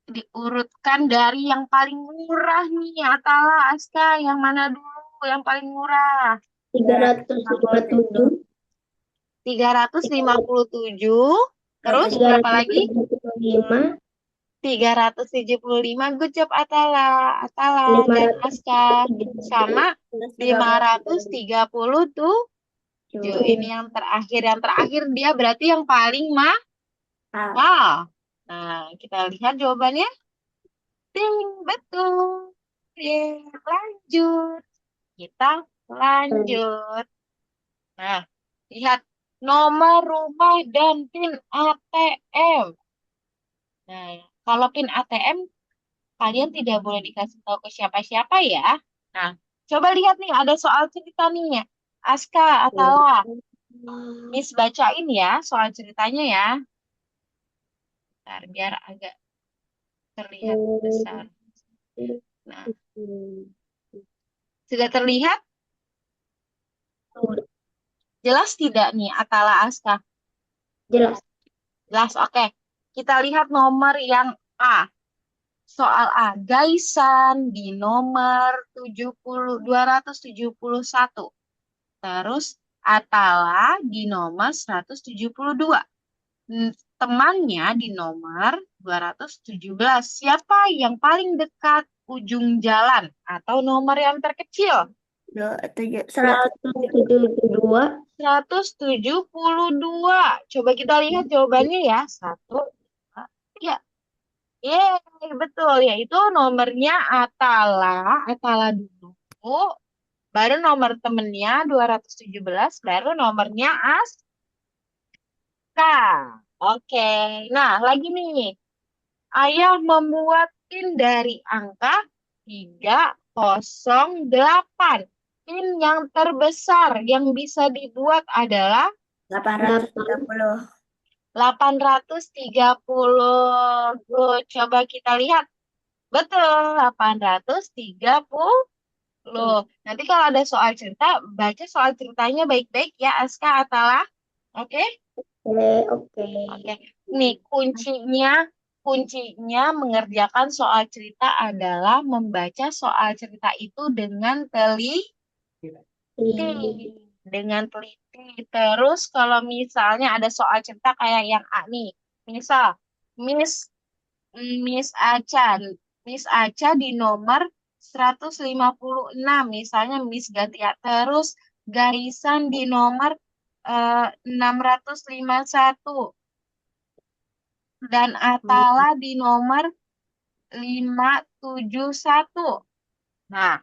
diurutkan dari yang paling murah nih, Atala, Aska, yang mana dulu yang paling murah? 357. 357. Terus berapa lagi? 375. 375. Good job, Atala. Atala dan Aska. Sama 537. Ini yang terakhir. Yang terakhir dia berarti yang paling mahal. Nah, kita lihat jawabannya. Ding, betul. Ye, lanjut. Kita lanjut. Nah, lihat nomor rumah dan PIN ATM. Nah, kalau PIN ATM, kalian tidak boleh dikasih tahu ke siapa-siapa ya. Nah, coba lihat nih, ada soal cerita nih ya. Aska, Atala, Miss bacain ya soal ceritanya ya. Ntar, biar agak terlihat besar. Nah, sudah terlihat? Jelas tidak nih, Atala, Aska? Jelas. Jelas, oke. Kita lihat nomor yang A. Soal A, Gaisan di nomor 271. Terus Atala di nomor 172. Temannya di nomor 217. Siapa yang paling dekat ujung jalan atau nomor yang terkecil? 172. 172. Coba kita lihat jawabannya ya. 1, 2, 3. Yeay, betul. Yaitu nomornya Atala. Atala dulu. Baru nomor temennya 217. Baru nomornya Aska. Oke. Nah, lagi nih. Ayah membuat PIN dari angka 308. PIN yang terbesar yang bisa dibuat adalah 830. 830. Coba kita lihat. Betul, 830. Nanti kalau ada soal cerita, baca soal ceritanya baik-baik ya, Aska, Atala. Oke? Oke. Oke. Nih, kuncinya mengerjakan soal cerita adalah membaca soal cerita itu dengan dengan teliti. Terus kalau misalnya ada soal cerita kayak yang A nih, misal Miss Miss Aca, Miss Aca di nomor 156, misalnya Miss Gatia. Terus Garisan di nomor 651 dan Atala di nomor 571. Nah,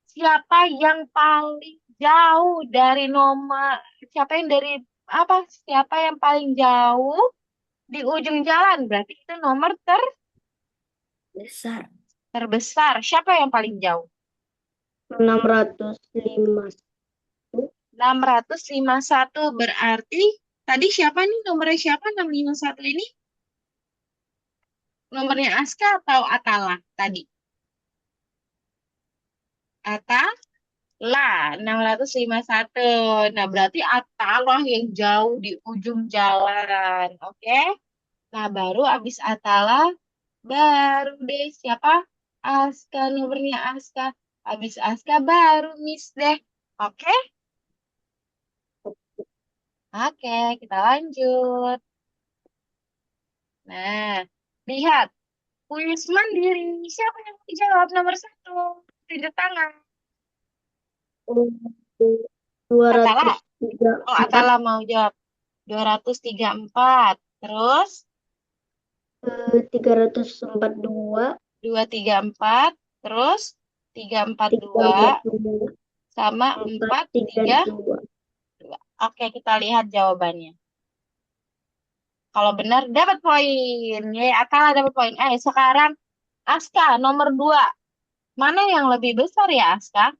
siapa yang paling jauh dari nomor, siapa yang dari apa? Siapa yang paling jauh di ujung jalan? Berarti itu nomor Besar. terbesar. Siapa yang paling jauh? 605. 651 berarti tadi siapa nih nomornya siapa 651 ini? Nomornya Aska atau Atala tadi? Atala 651. Nah, berarti Atala yang jauh di ujung jalan. Oke? Nah, baru abis Atala, baru deh siapa? Aska, nomornya Aska. Abis Aska baru Miss deh. Oke? Oke, kita lanjut. Nah, lihat. Kuis mandiri. Siapa yang jawab nomor 1? Tunjuk tangan. dua Atala, ratus tiga oh empat Atala mau jawab. 234. Terus 342 234. Terus 342 342 sama 432. 432. Oke, kita lihat jawabannya. Kalau benar dapat poin. Ya, Atala dapat poin. Sekarang Aska nomor 2. Mana yang lebih besar ya, Aska?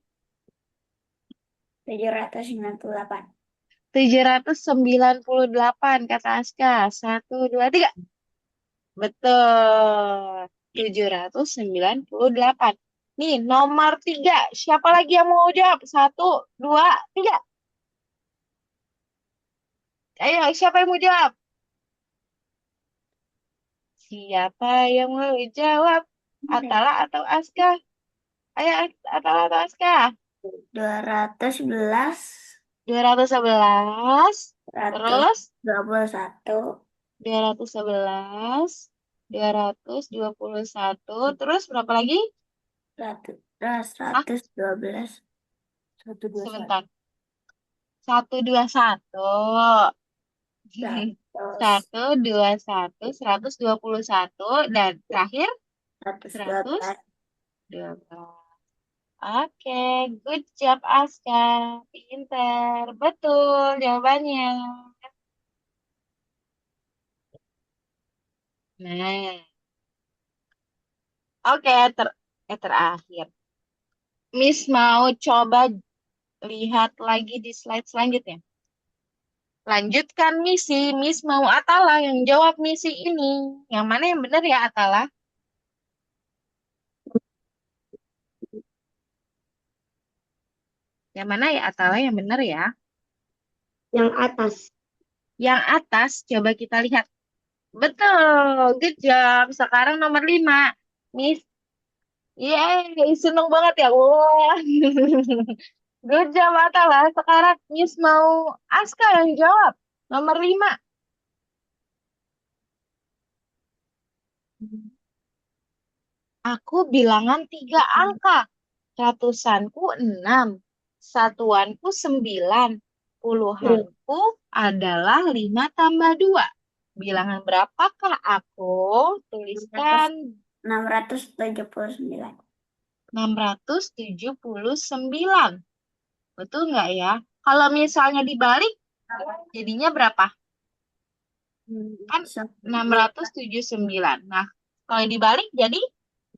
798. 798 kata Aska. 1, 2, 3. Betul. 798. Nih, nomor 3. Siapa lagi yang mau jawab? 1, 2, 3. Ayo, siapa yang mau jawab? Siapa yang mau jawab? Atala atau Aska? Ayo, Atala atau Aska? 211, 211. Terus 121, 211. 221. Terus berapa lagi? 112, 121, Sebentar. 121. 121. 121. Dan terakhir 112. 112. Oke, good job Aska. Pinter. Betul jawabannya. Nah, oke terakhir. Miss mau coba lihat lagi di slide selanjutnya. Lanjutkan misi. Miss mau Atala yang jawab misi ini. Yang mana yang benar ya Atala? Yang mana ya Atala yang benar ya? Yang atas. Yang atas coba kita lihat. Betul, good job. Sekarang nomor 5. Miss, yeay, seneng banget ya. Wah. Good job Atala. Sekarang Miss mau Aska yang jawab. Nomor 5. Aku bilangan 3 angka. Ratusanku 6. Satuanku 9. Puluhanku adalah 5 tambah 2. Bilangan berapakah aku? Tuliskan 679. 679. Betul nggak ya? Kalau misalnya dibalik, jadinya berapa? Kan 679. Nah, kalau dibalik jadi?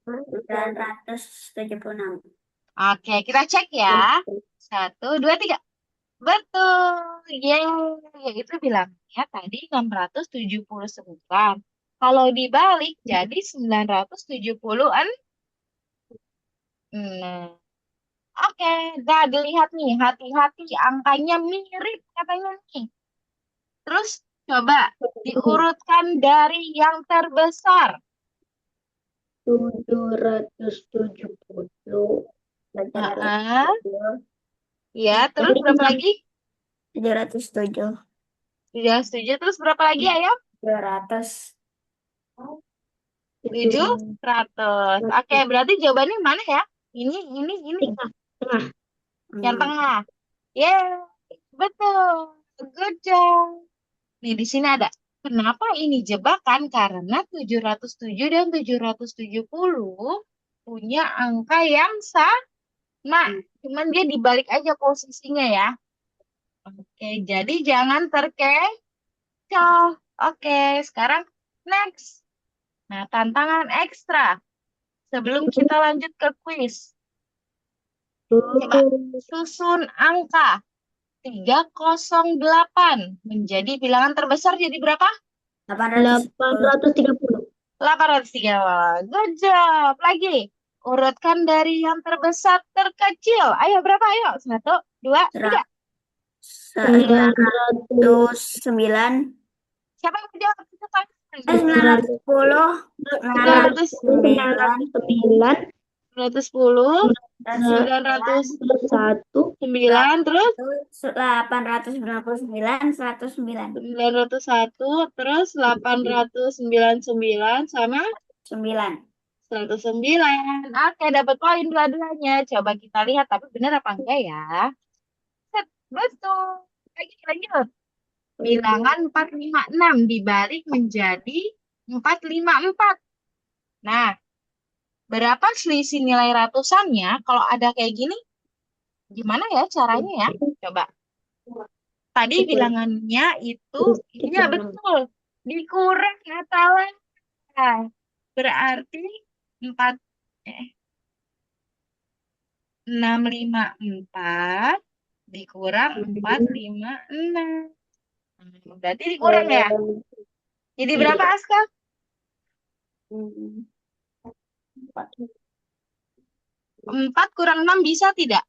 976. Oke, kita cek ya. 1, 2, 3. Betul. Yeay. Itu bilangnya tadi 679. Kalau dibalik jadi 976. Oke, nah dilihat nih, hati-hati angkanya mirip katanya nih. Terus coba diurutkan dari yang terbesar. 770. Ya, terus berapa lagi? 707. Sudah setuju, terus berapa lagi ayo? 200. 700. Oke, berarti jawabannya mana ya? Ini. Tengah. Yang tengah. Yeah, betul. Good job. Nih, di sini ada. Kenapa ini jebakan? Karena 707 dan 770 punya angka yang sama. Cuman dia dibalik aja posisinya ya. Oke, jadi jangan terkecoh. Oke, sekarang next. Nah, tantangan ekstra. Sebelum kita lanjut ke kuis. Coba susun angka 308 menjadi bilangan terbesar jadi berapa? 830. 803. Good job. Lagi. Urutkan dari yang terbesar terkecil. Ayo berapa? Ayo. 1, 2, 3. 909. Siapa yang menjawab? 910. 909. 910. 901. 9 terus 899. 109. 901 terus 899 sama 9. 109. Oke, dapat poin dua-duanya. Coba kita lihat, tapi benar apa enggak ya? Set, betul. Lagi lanjut. Bilangan 456 dibalik menjadi 454. Nah, berapa selisih nilai ratusannya? Kalau ada kayak gini, gimana ya caranya ya? Coba. Tadi bilangannya itu, iya betul. Dikurang Natalan. Berarti 4, 654 dikurang 456. Berarti dikurang ya? Jadi berapa, Aska? 4 kurang 6 bisa tidak?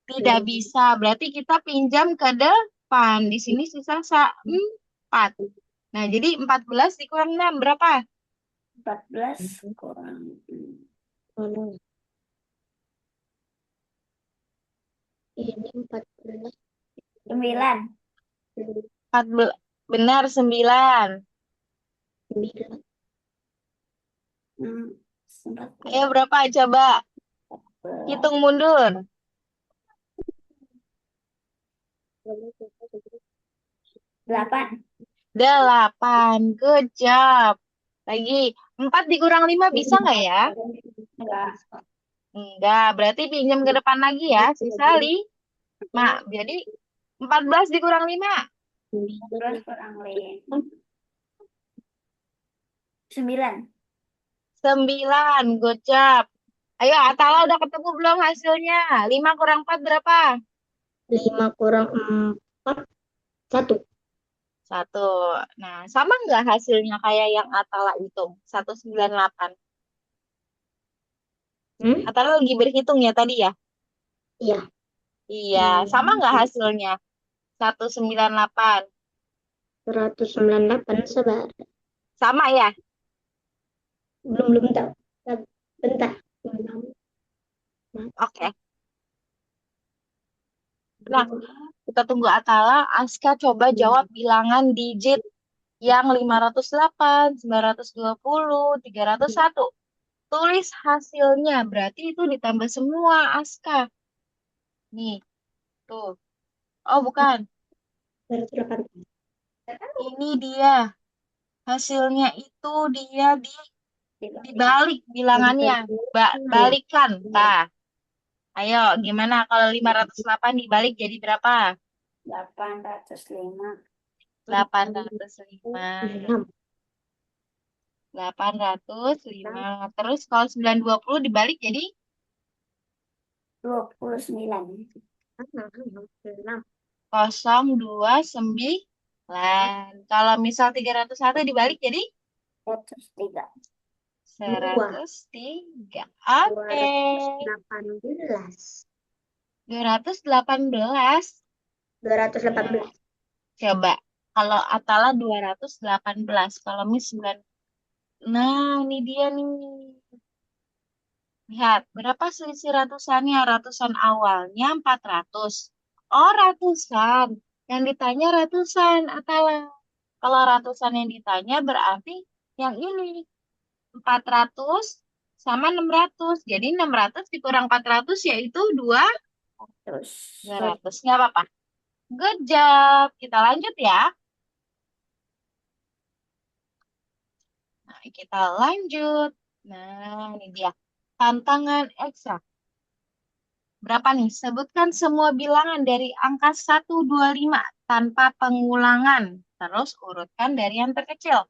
Tidak bisa. Berarti kita pinjam ke depan. Di sini sisa 4. Nah, jadi 14 dikurang 6 berapa? 14 kurang ini 14. 9. 14. Benar, 9. Ayo berapa? Coba hitung mundur. 8. 8. Good job. Lagi. 4 dikurang 5 bisa nggak ya? Enggak. Enggak. Berarti pinjam ke depan lagi ya. Sisa 5. Jadi 14 dikurang 5. 14 kurang 5. 9. 9. Good job. Ayo, Atala udah ketemu belum hasilnya? 5 kurang 4 berapa? 5 kurang 4. 1. 1. Nah, sama nggak hasilnya kayak yang Atala hitung? 198. Atala lagi berhitung ya tadi ya? Iya. Iya, sama nggak hasilnya? 198. 198 sebar. Sama ya? Belum tahu. Bentar. Oke. Nah, kita tunggu Atala. Aska coba jawab bilangan digit yang 508, 920, 301. Tulis hasilnya. Berarti itu ditambah semua, Aska. Nih, tuh. Oh, bukan. 198. Ini dia. Hasilnya itu dia dibalik bilangannya. Balikan. Nah, ayo, gimana kalau 508 dibalik jadi berapa? 805. 805. 805. Terus kalau 920 dibalik jadi 29. 029. Kalau misal 301 dibalik jadi 103. 103. Oke. 218. 218. Coba. Kalau Atala 218. Kalau Miss 9. Nah, ini dia nih. Lihat, berapa selisih ratusannya? Ratusan awalnya 400. Oh, ratusan. Yang ditanya ratusan, Atala. Kalau ratusan yang ditanya berarti yang ini. 400 sama 600. Jadi 600 dikurang 400 yaitu 200. Nggak apa-apa. Good job. Kita lanjut ya. Nah, kita lanjut. Nah, ini dia. Tantangan ekstra. Berapa nih? Sebutkan semua bilangan dari angka 125 tanpa pengulangan. Terus urutkan dari yang terkecil.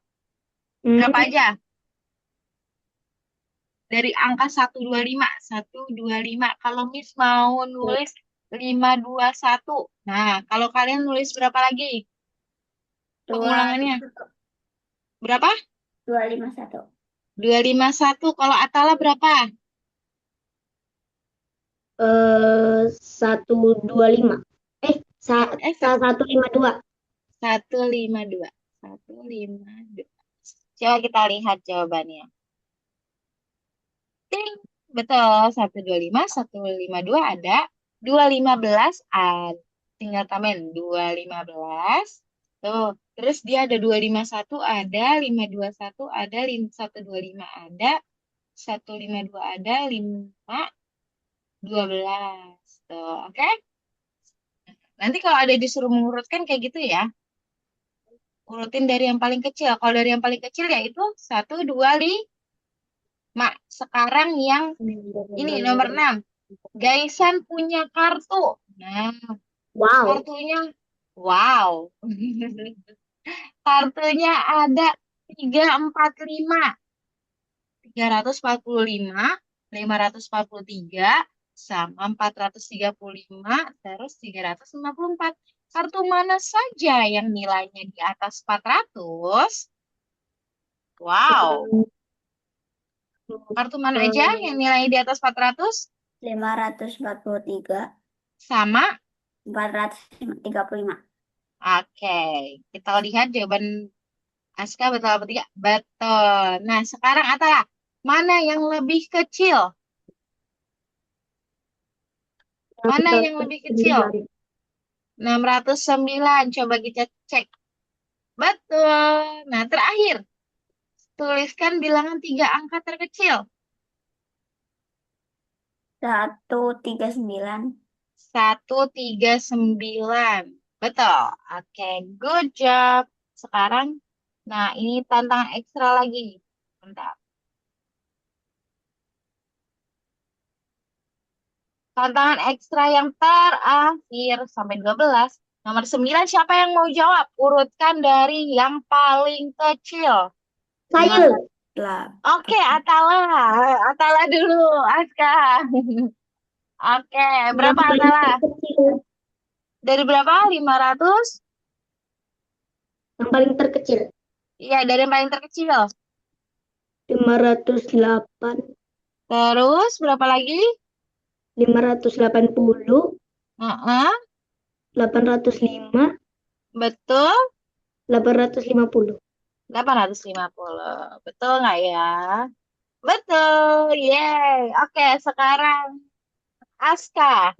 Berapa aja? Dari angka 125. 125. Kalau Miss mau nulis 521. Nah, kalau kalian nulis berapa lagi? Pengulangannya. Berapa? 251. 251. Kalau Atala berapa? 125. 152. 152. 152. Coba kita lihat jawabannya. Ting. Betul. 125, 152 ada. 215 ada. Tinggal tambahin 215. Tuh. Terus dia ada 251 ada, 521 ada, 125 ada, 152 ada, 5, 12. Tuh, oke? Nanti kalau ada disuruh mengurutkan kayak gitu ya. Urutin dari yang paling kecil. Kalau dari yang paling kecil yaitu 1, 2, 5. Sekarang yang ini nomor 6. Gaisan punya kartu. Nah, Wow. kartunya, wow. Kartunya ada 345. 345, 543, sama 435, terus 354. Kartu mana saja yang nilainya di atas 400? Wow. Kartu mana aja yang nilainya di atas 400? 543, Sama? 435. Oke. Kita lihat jawaban Aska betul apa tidak? Betul. Nah, sekarang Atala, mana yang lebih kecil? Mana yang lebih kecil? 609. Coba kita cek. Betul. Nah, terakhir, tuliskan bilangan 3 angka terkecil. 139. 139. Betul. Oke, good job. Sekarang, nah ini tantangan ekstra lagi. Bentar. Tantangan ekstra yang terakhir sampai 12. Nomor 9, siapa yang mau jawab? Urutkan dari yang paling kecil. Saya. Lah, Oke, Atala. Atala dulu, Aska. Oke, yang berapa paling Atala? terkecil. Dari berapa? 500? Yang paling terkecil. Iya, dari yang paling terkecil. 508, Terus, berapa lagi? 580, Heeh, 805, betul. 850. 850. Betul nggak ya? Betul. Yeay. Oke, sekarang Aska.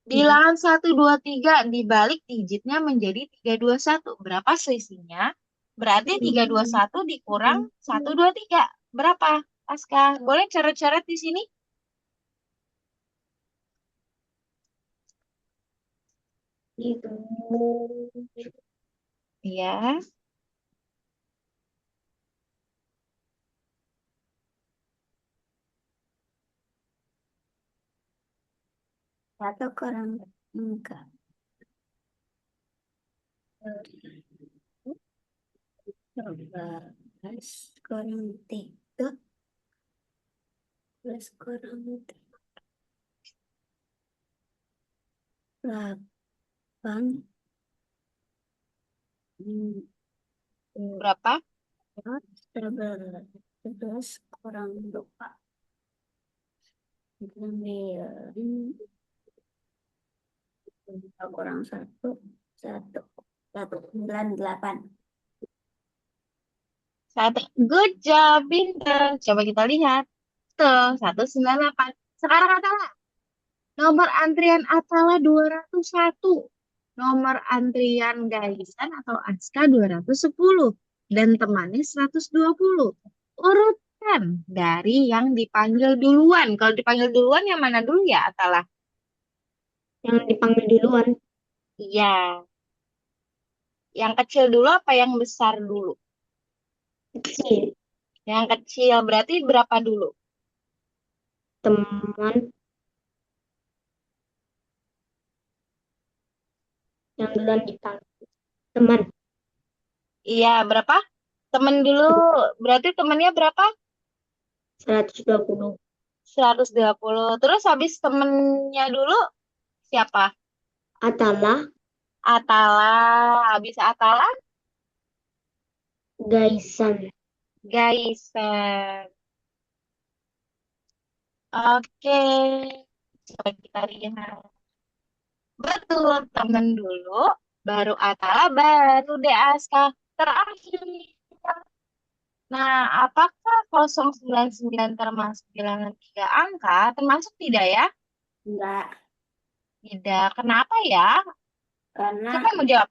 Bilangan 1, 2, 3 dibalik digitnya menjadi 321. Berapa selisihnya? Berarti 321 dikurang 1, 2, 3. Berapa, Aska? Boleh coret-coret di sini? Itu. Iya. Satu kurang enggak. Coba kurang 3 plus kurang 8. Berapa? 11 kurang 2. Ambil 2 kurang 1. 198. Satu. Good job, pinter. Coba kita lihat. Tuh, 198. Sekarang Atala. Nomor antrian Atala 201. Nomor antrian Gaisan atau Aska 210. Dan temannya 120. Urutkan dari yang dipanggil duluan. Kalau dipanggil duluan yang mana dulu ya Atala? Yang dipanggil duluan. Iya. Yang kecil dulu apa yang besar dulu? Kecil. Yang kecil berarti berapa dulu? Teman yang duluan dipanggil. Teman. Iya, berapa? Temen dulu. Berarti temennya berapa? 120. 120. Terus habis temennya dulu siapa? Atala. Atala. Habis Atala, Gaisan. Gaisan. Oke. Coba kita lihat. Betul, temen dulu. Baru Atala, baru deh Aska. Terakhir. Nah, apakah 099 termasuk bilangan 3 angka? Termasuk tidak ya? Enggak. Tidak. Kenapa ya? Karena Siapa yang mau jawab?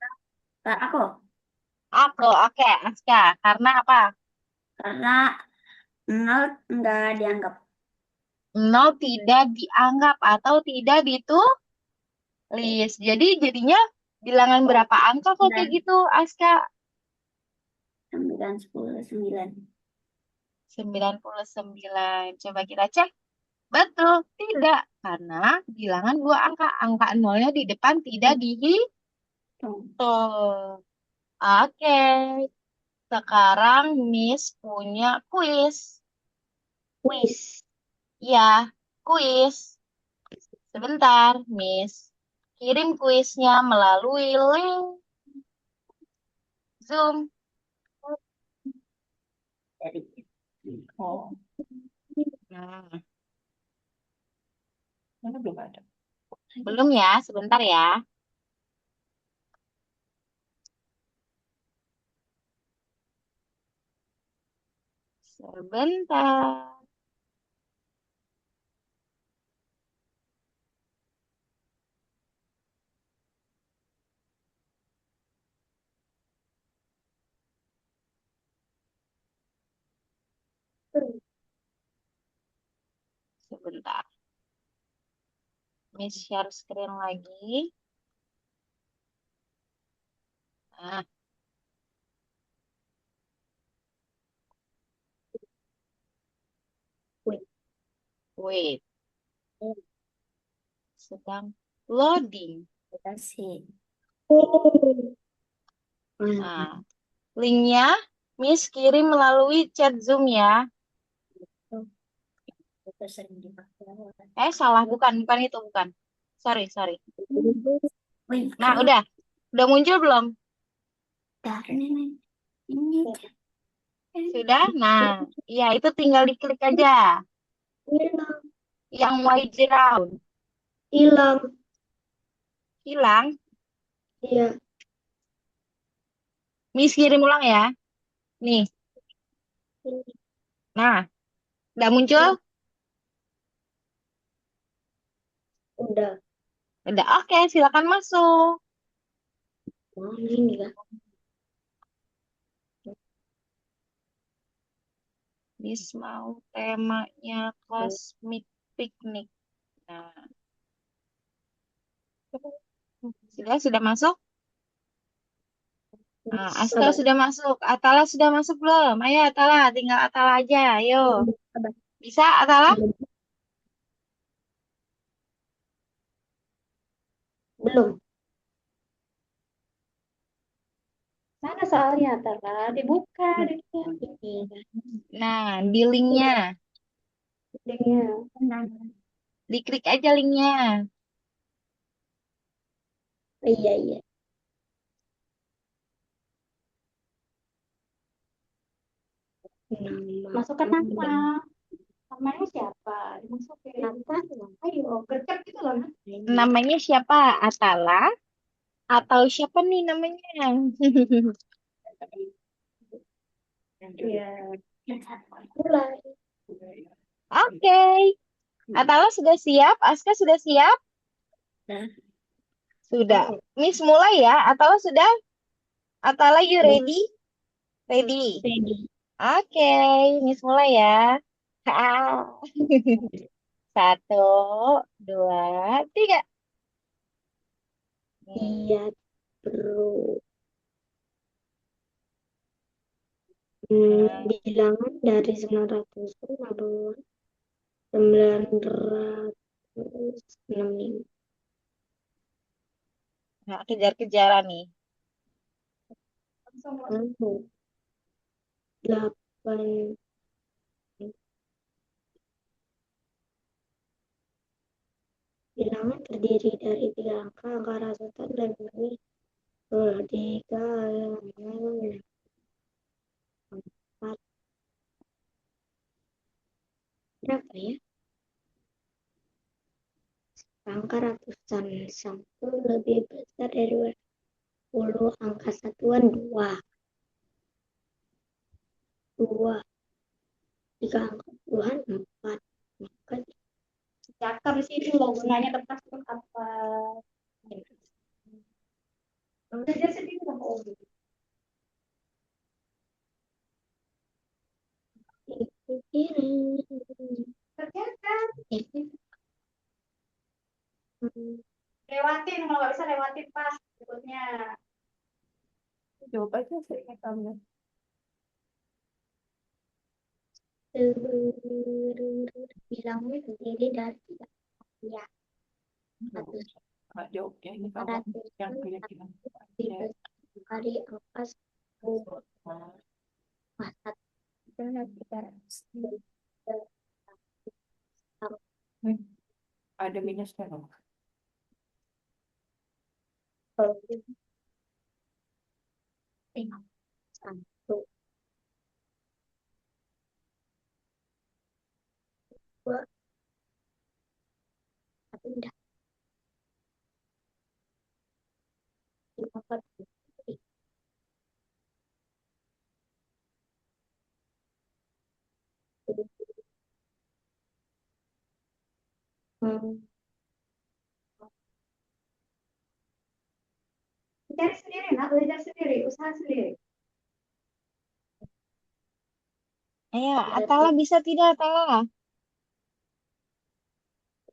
aku. Aku. Oke, Aska. Karena apa? Karena Nol nggak dianggap. 0 tidak dianggap atau tidak ditulis. Jadi jadinya bilangan berapa angka kok kayak 9, gitu, Aska? 9, 10, 9. 99. Coba kita cek. Betul, tidak. Karena bilangan dua angka. Angka nolnya di depan tidak Tuh. dihitung. Oke, sekarang Miss punya kuis. Kuis. Ya, kuis. Sebentar, Miss. Kirim kuisnya melalui link Zoom. Dari. Oh, Nah, mana belum ada. belum ya, sebentar ya. Sebentar. Sebentar. Miss share screen lagi. Nah, Wait. wait. Sedang loading. Kasih. Nah, linknya Miss kirim melalui chat Zoom ya. Itu sering dipakai. Salah. Bukan itu, bukan. Sorry, sorry. Wait, Nah, udah muncul belum? ini aja. Sudah? Nah, iya itu tinggal diklik aja. Hilang. Yang white round. Hilang. Hilang. Iya. Miss kirim ulang ya. Nih. Nah, udah muncul? Udah. Udah, oke. Silakan masuk. Oh, ini kan. Miss mau temanya cosmic picnic. Nah, sudah masuk? Nah, Aska Sabar. sudah masuk. Atala sudah masuk belum? Ayo Atala, tinggal Atala aja. Ayo. Sabar. Bisa Atala? Belum. Mana soalnya, Tara? Dibuka. Ini. Nah, di linknya. Linknya. Diklik aja linknya. Iya, iya. Masukkan nama. Namanya siapa? Masukin. Apa? Ayo, gercep gitu loh. Namanya siapa? Atala? Atau siapa nih namanya? Iya. Mulai. Oke. Atala sudah siap? Aska sudah siap? Nah, Sudah. Miss mulai ya. Atala sudah? Atala you ready? Ready. ready. Oke, Miss mulai ya. Satu, dua, tiga. Nih. Iya, bro. Nah, Bilangan dari 965. nah, kejar-kejaran nih. 8. Bilangan terdiri dari 3 angka, angka rasutan dan lebih 3, 4. Berapa ya? Angka ratusan 1 lebih besar dari 20. Angka satuan 2. 2. Jika angka puluhan 4. Maka cakap sih itu mau gunanya kertas untuk apa? Belajar sendiri sama Obi. Kerjakan. Lewatin, kalau nggak bisa lewatin pas berikutnya. Coba aja sih kamu. Bilangnya sendiri dari tidak ya satu Nggak jauh ya ini kamu ratus yang keyakinan. kali angka 10 masa Ada minusnya loh. satu dua satu udah empat cari sendiri nak belajar sendiri usaha sendiri. Ayo, Atala bisa tidak, Atala?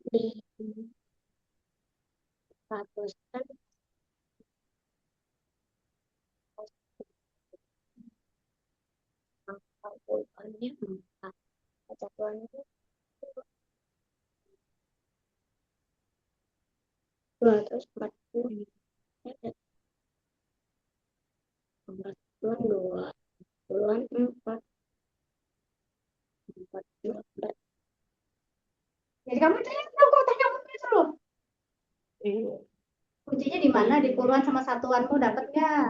Di ratusan angka puluhannya empat satuannya 240 dua puluhan empat empat dua belas. Jadi kamu tanya aku tanya aku terus. Iya. Kuncinya di mana? Di puluhan sama satuanmu dapat nggak?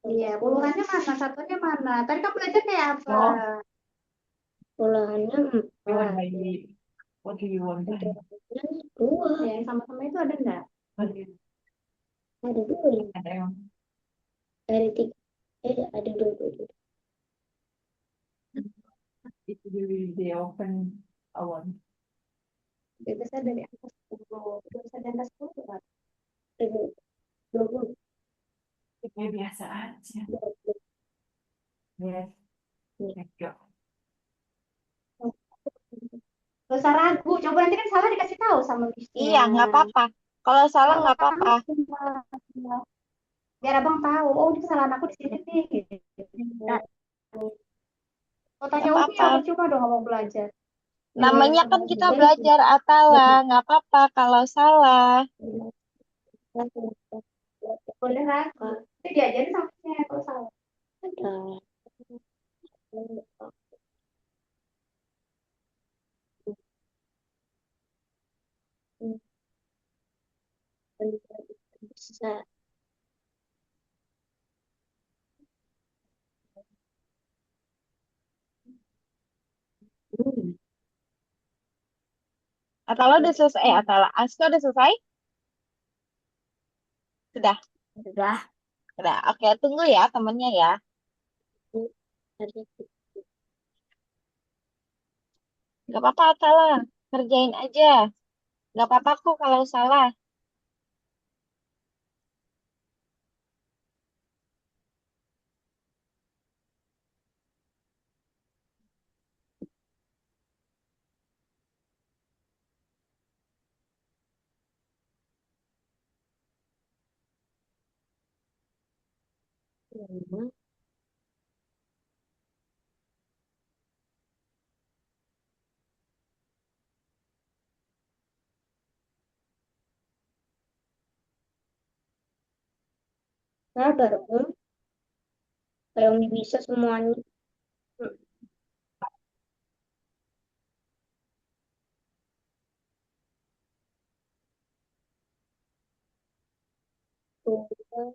Iya, puluhannya mana? Satuannya mana? Tadi kamu belajar kayak apa? Oh. Puluhannya You want 4. by what do you want by? Dua. Ya, yang sama-sama itu ada nggak? Ada dua. Ada yang Dari tiga. Ada dua. itu di open awan. Besar dari atas 10. Besar dari atas 10 berapa? 20. Kayak biasa aja. 20. Yes. Let's go. Gak usah ragu, coba nanti kan salah dikasih tahu sama bisnya. Iya, nggak apa-apa. Kalau salah nggak apa-apa. Biar abang tahu, oh ini kesalahan aku di sini nih. Nggak Oh, tanya Umi apa-apa. ya, percuma dong abang belajar. Namanya kan kita belajar Atala. Nggak apa-apa kalau salah. Boleh ragu. Itu diajarin sama bisnya kalau salah. Bisa. Atala udah selesai. Atala. Aska udah selesai? Sudah. Sudah. Sudah. Oke, tunggu ya temennya ya. Nggak apa-apa Atala. Kerjain aja. Nggak apa-apa kok kalau salah. Sabar, Om. Kalau Umi bisa semuanya. Dua,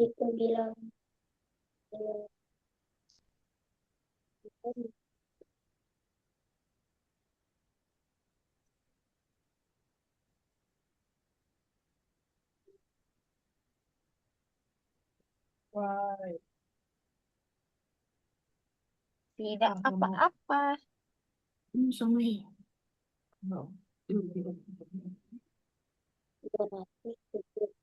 itu bilang Why? Tidak apa-apa. Sorry. No. 270.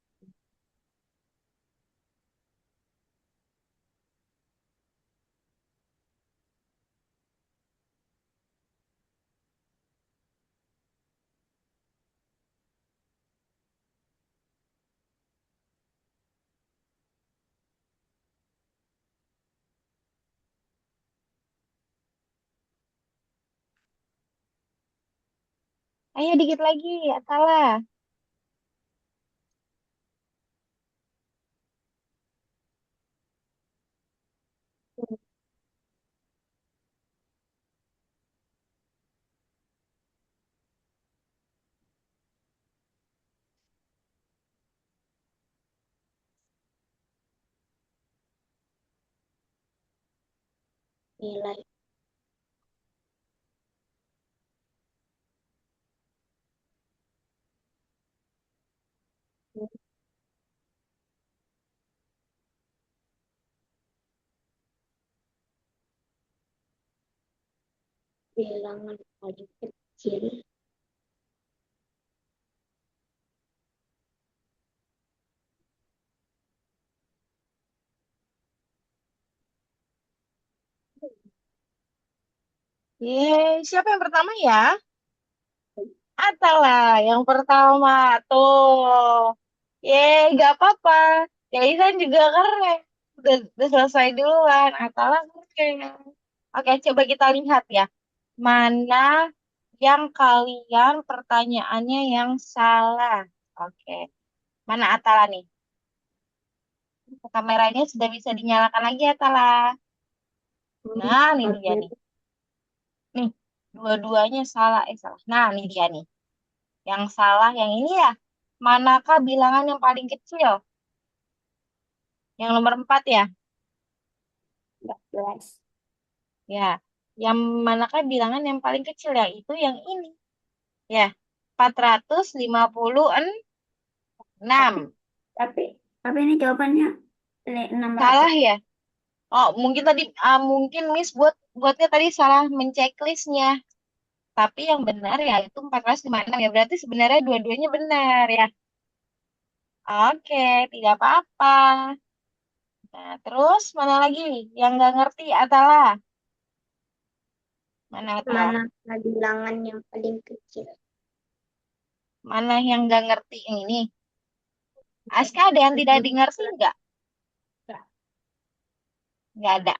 Ayo dikit lagi, Atala. Nilai bilangan paling kecil. Yeay, siapa yang pertama ya? Atala yang pertama tuh. Yeay, gak apa-apa. Kaisan juga keren. Udah selesai duluan. Atala keren. Oke, coba kita lihat ya. Mana yang kalian pertanyaannya yang salah? Oke. Mana Atala nih? Kameranya sudah bisa dinyalakan lagi Atala. Nah, ini dia nih. Nih, dua-duanya salah. Salah. Nah, ini dia nih. Yang salah yang ini ya. Manakah bilangan yang paling kecil? Yang nomor 4 ya? 14. Ya. Yang manakah bilangan yang paling kecil ya? Itu yang ini. Ya. 456. Tapi tapi tapi ini jawabannya 600. Salah ya? Oh, mungkin tadi mungkin Miss buatnya tadi salah menceklisnya. Tapi yang benar ya itu 456 ya. Berarti sebenarnya dua-duanya benar ya. Oke, tidak apa-apa. Nah, terus mana lagi yang nggak ngerti Atala? Mana Atala? Mana bilangan yang paling kecil? Mana yang nggak ngerti yang ini? Aska ada yang tidak dimengerti nggak? Nggak ada.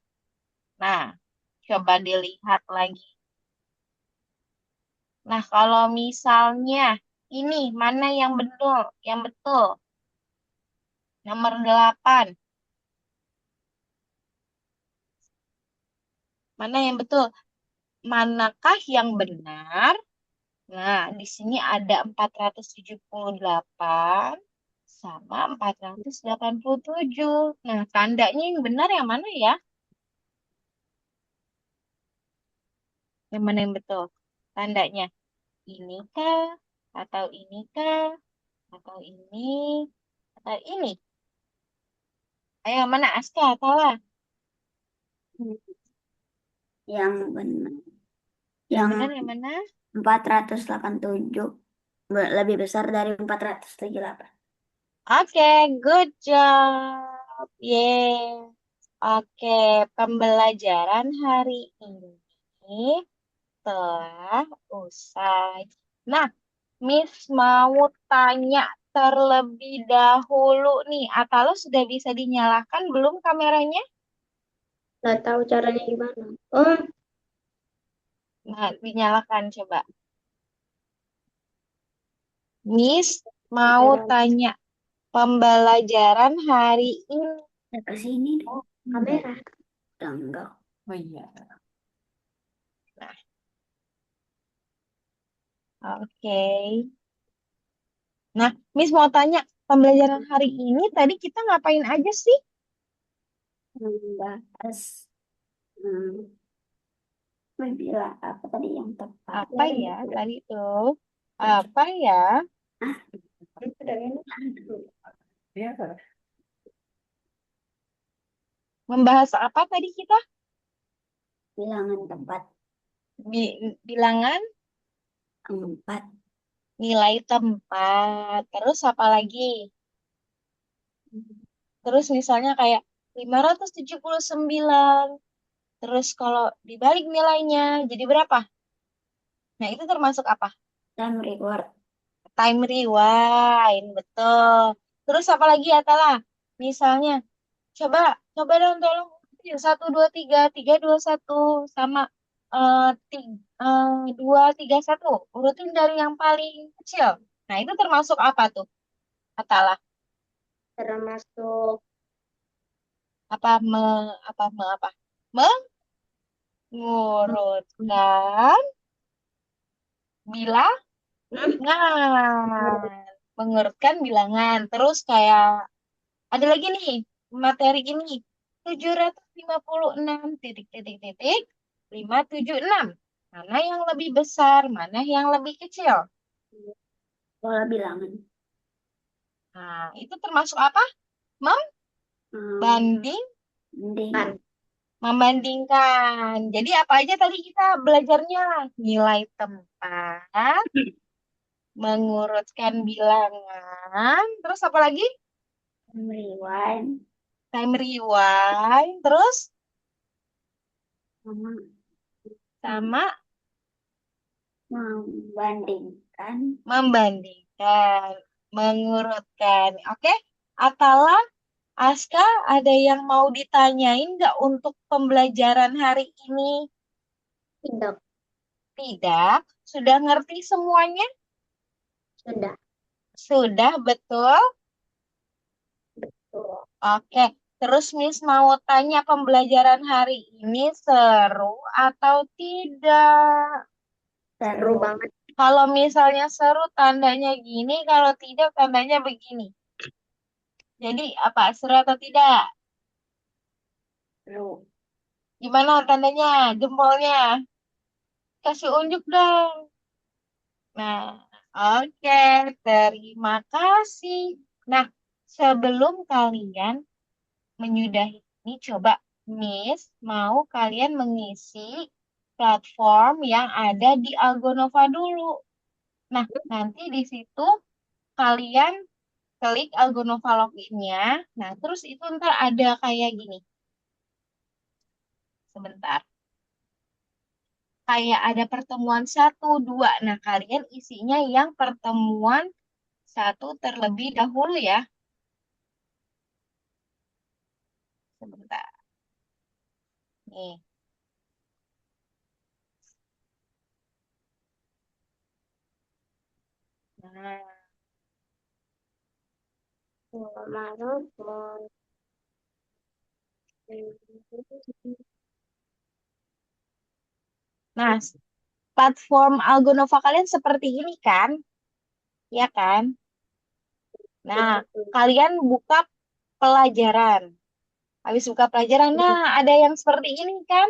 Nah, coba dilihat lagi. Nah, kalau misalnya ini mana yang betul? Yang betul. Nomor 8. Mana yang betul? Manakah yang benar? Nah, di sini ada 478 sama 487. Nah, tandanya yang benar yang mana ya? Yang mana yang betul? Tandanya ini kah? Atau ini kah? Atau ini? Atau ini? Ayo, mana Aska? Salah. Yang benar. Yang Yang benar yang mana? 487 lebih besar dari 478. Oke, good job. Yeay. Oke, pembelajaran hari ini telah usai. Nah, Miss mau tanya terlebih dahulu nih. Atau sudah bisa dinyalakan belum kameranya? Nggak tahu caranya gimana. Oh, Nah, dinyalakan coba. Miss mau kamera. tanya pembelajaran hari ini. Ke sini deh. Oh, enggak. Kamera. Udah enggak. Oh iya. Nah, oke. Nah, Miss mau tanya pembelajaran hari ini tadi kita ngapain aja sih? Membahas hmm, bilang apa tadi yang tepat Apa dari ya itu. tadi tuh? Apa ya? Ah, itu dari ini. Iya, Kak. Membahas apa tadi kita? Bilangan tempat Bilangan 4. nilai tempat. Terus apa lagi? Terus misalnya kayak 579. Terus kalau dibalik nilainya jadi berapa? Nah, itu termasuk apa? Time reward. Time rewind, betul. Terus apa lagi Atala? Misalnya, coba coba dong tolong 1 2 3 3 2 1 sama tiga, 2 3 1 urutin dari yang paling kecil. Nah, itu termasuk apa tuh? Atala? Termasuk Apa apa? Mengurutkan bilangan. Mengurutkan bilangan. Terus kayak ada lagi nih materi ini 756 titik titik titik 576. Mana yang lebih besar, mana yang lebih kecil? pola bilangan. Nah, itu termasuk apa? Hmm, Membanding, Banding. membandingkan. Jadi apa aja tadi kita belajarnya? Nilai tempat, mengurutkan bilangan, terus apa lagi? Time rewind. Time rewind, terus Sama sama membandingkan. membandingkan, mengurutkan. Oke, Atala, Aska, ada yang mau ditanyain nggak untuk pembelajaran hari ini? Tidak. Tidak, sudah ngerti semuanya? Sudah. Sudah, betul? Tuh. Oke, terus Miss mau tanya pembelajaran hari ini seru atau tidak? Seru banget. Kalau misalnya seru tandanya gini, kalau tidak tandanya begini. Jadi apa, seru atau tidak? Seru. Gimana tandanya? Jempolnya. Kasih unjuk dong. Nah, oke. Terima kasih. Nah, sebelum kalian menyudahi ini, coba Miss mau kalian mengisi platform yang ada di Algonova dulu. Nah, nanti di situ kalian klik Algonova login-nya. Nah, terus itu ntar ada kayak gini. Sebentar. Kayak ada pertemuan 1 2. Nah, kalian isinya yang pertemuan 1 terlebih dahulu ya. Sebentar. Nih. Nah, Maraton. nah, platform Algonova kalian seperti ini kan? Ya kan? Nah, kalian buka pelajaran. Habis buka pelajaran, nah ada yang seperti ini kan?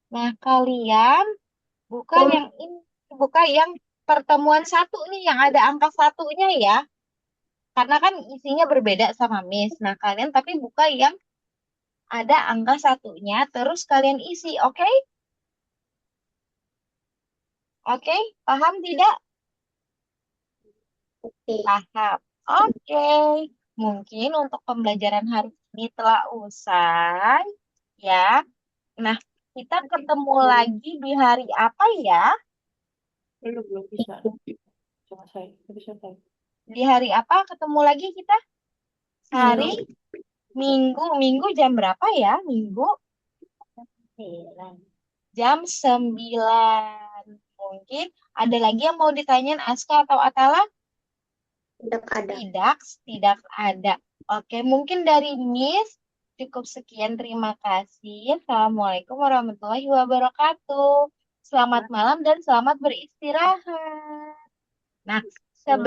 Nah, kalian buka yang ini, buka yang pertemuan 1 nih, yang ada angka satunya ya. Karena kan isinya berbeda sama Miss. Nah, kalian tapi buka yang ada angka satunya, terus kalian isi, oke? Oke, paham tidak? Oke. Paham. Oke, mungkin untuk pembelajaran hari ini telah usai, ya. Nah, kita ketemu lagi di hari apa ya? Belum bisa. Cuma saya, bisa saya. Di hari apa ketemu lagi kita? Hari Minggu. Minggu jam berapa ya? Minggu jam 9. Mungkin ada lagi yang mau ditanyain Aska atau Atala? Tidak ada. Tidak, tidak ada. Oke, mungkin dari Miss cukup sekian. Terima kasih. Assalamualaikum warahmatullahi wabarakatuh. Selamat malam dan selamat beristirahat. Nah,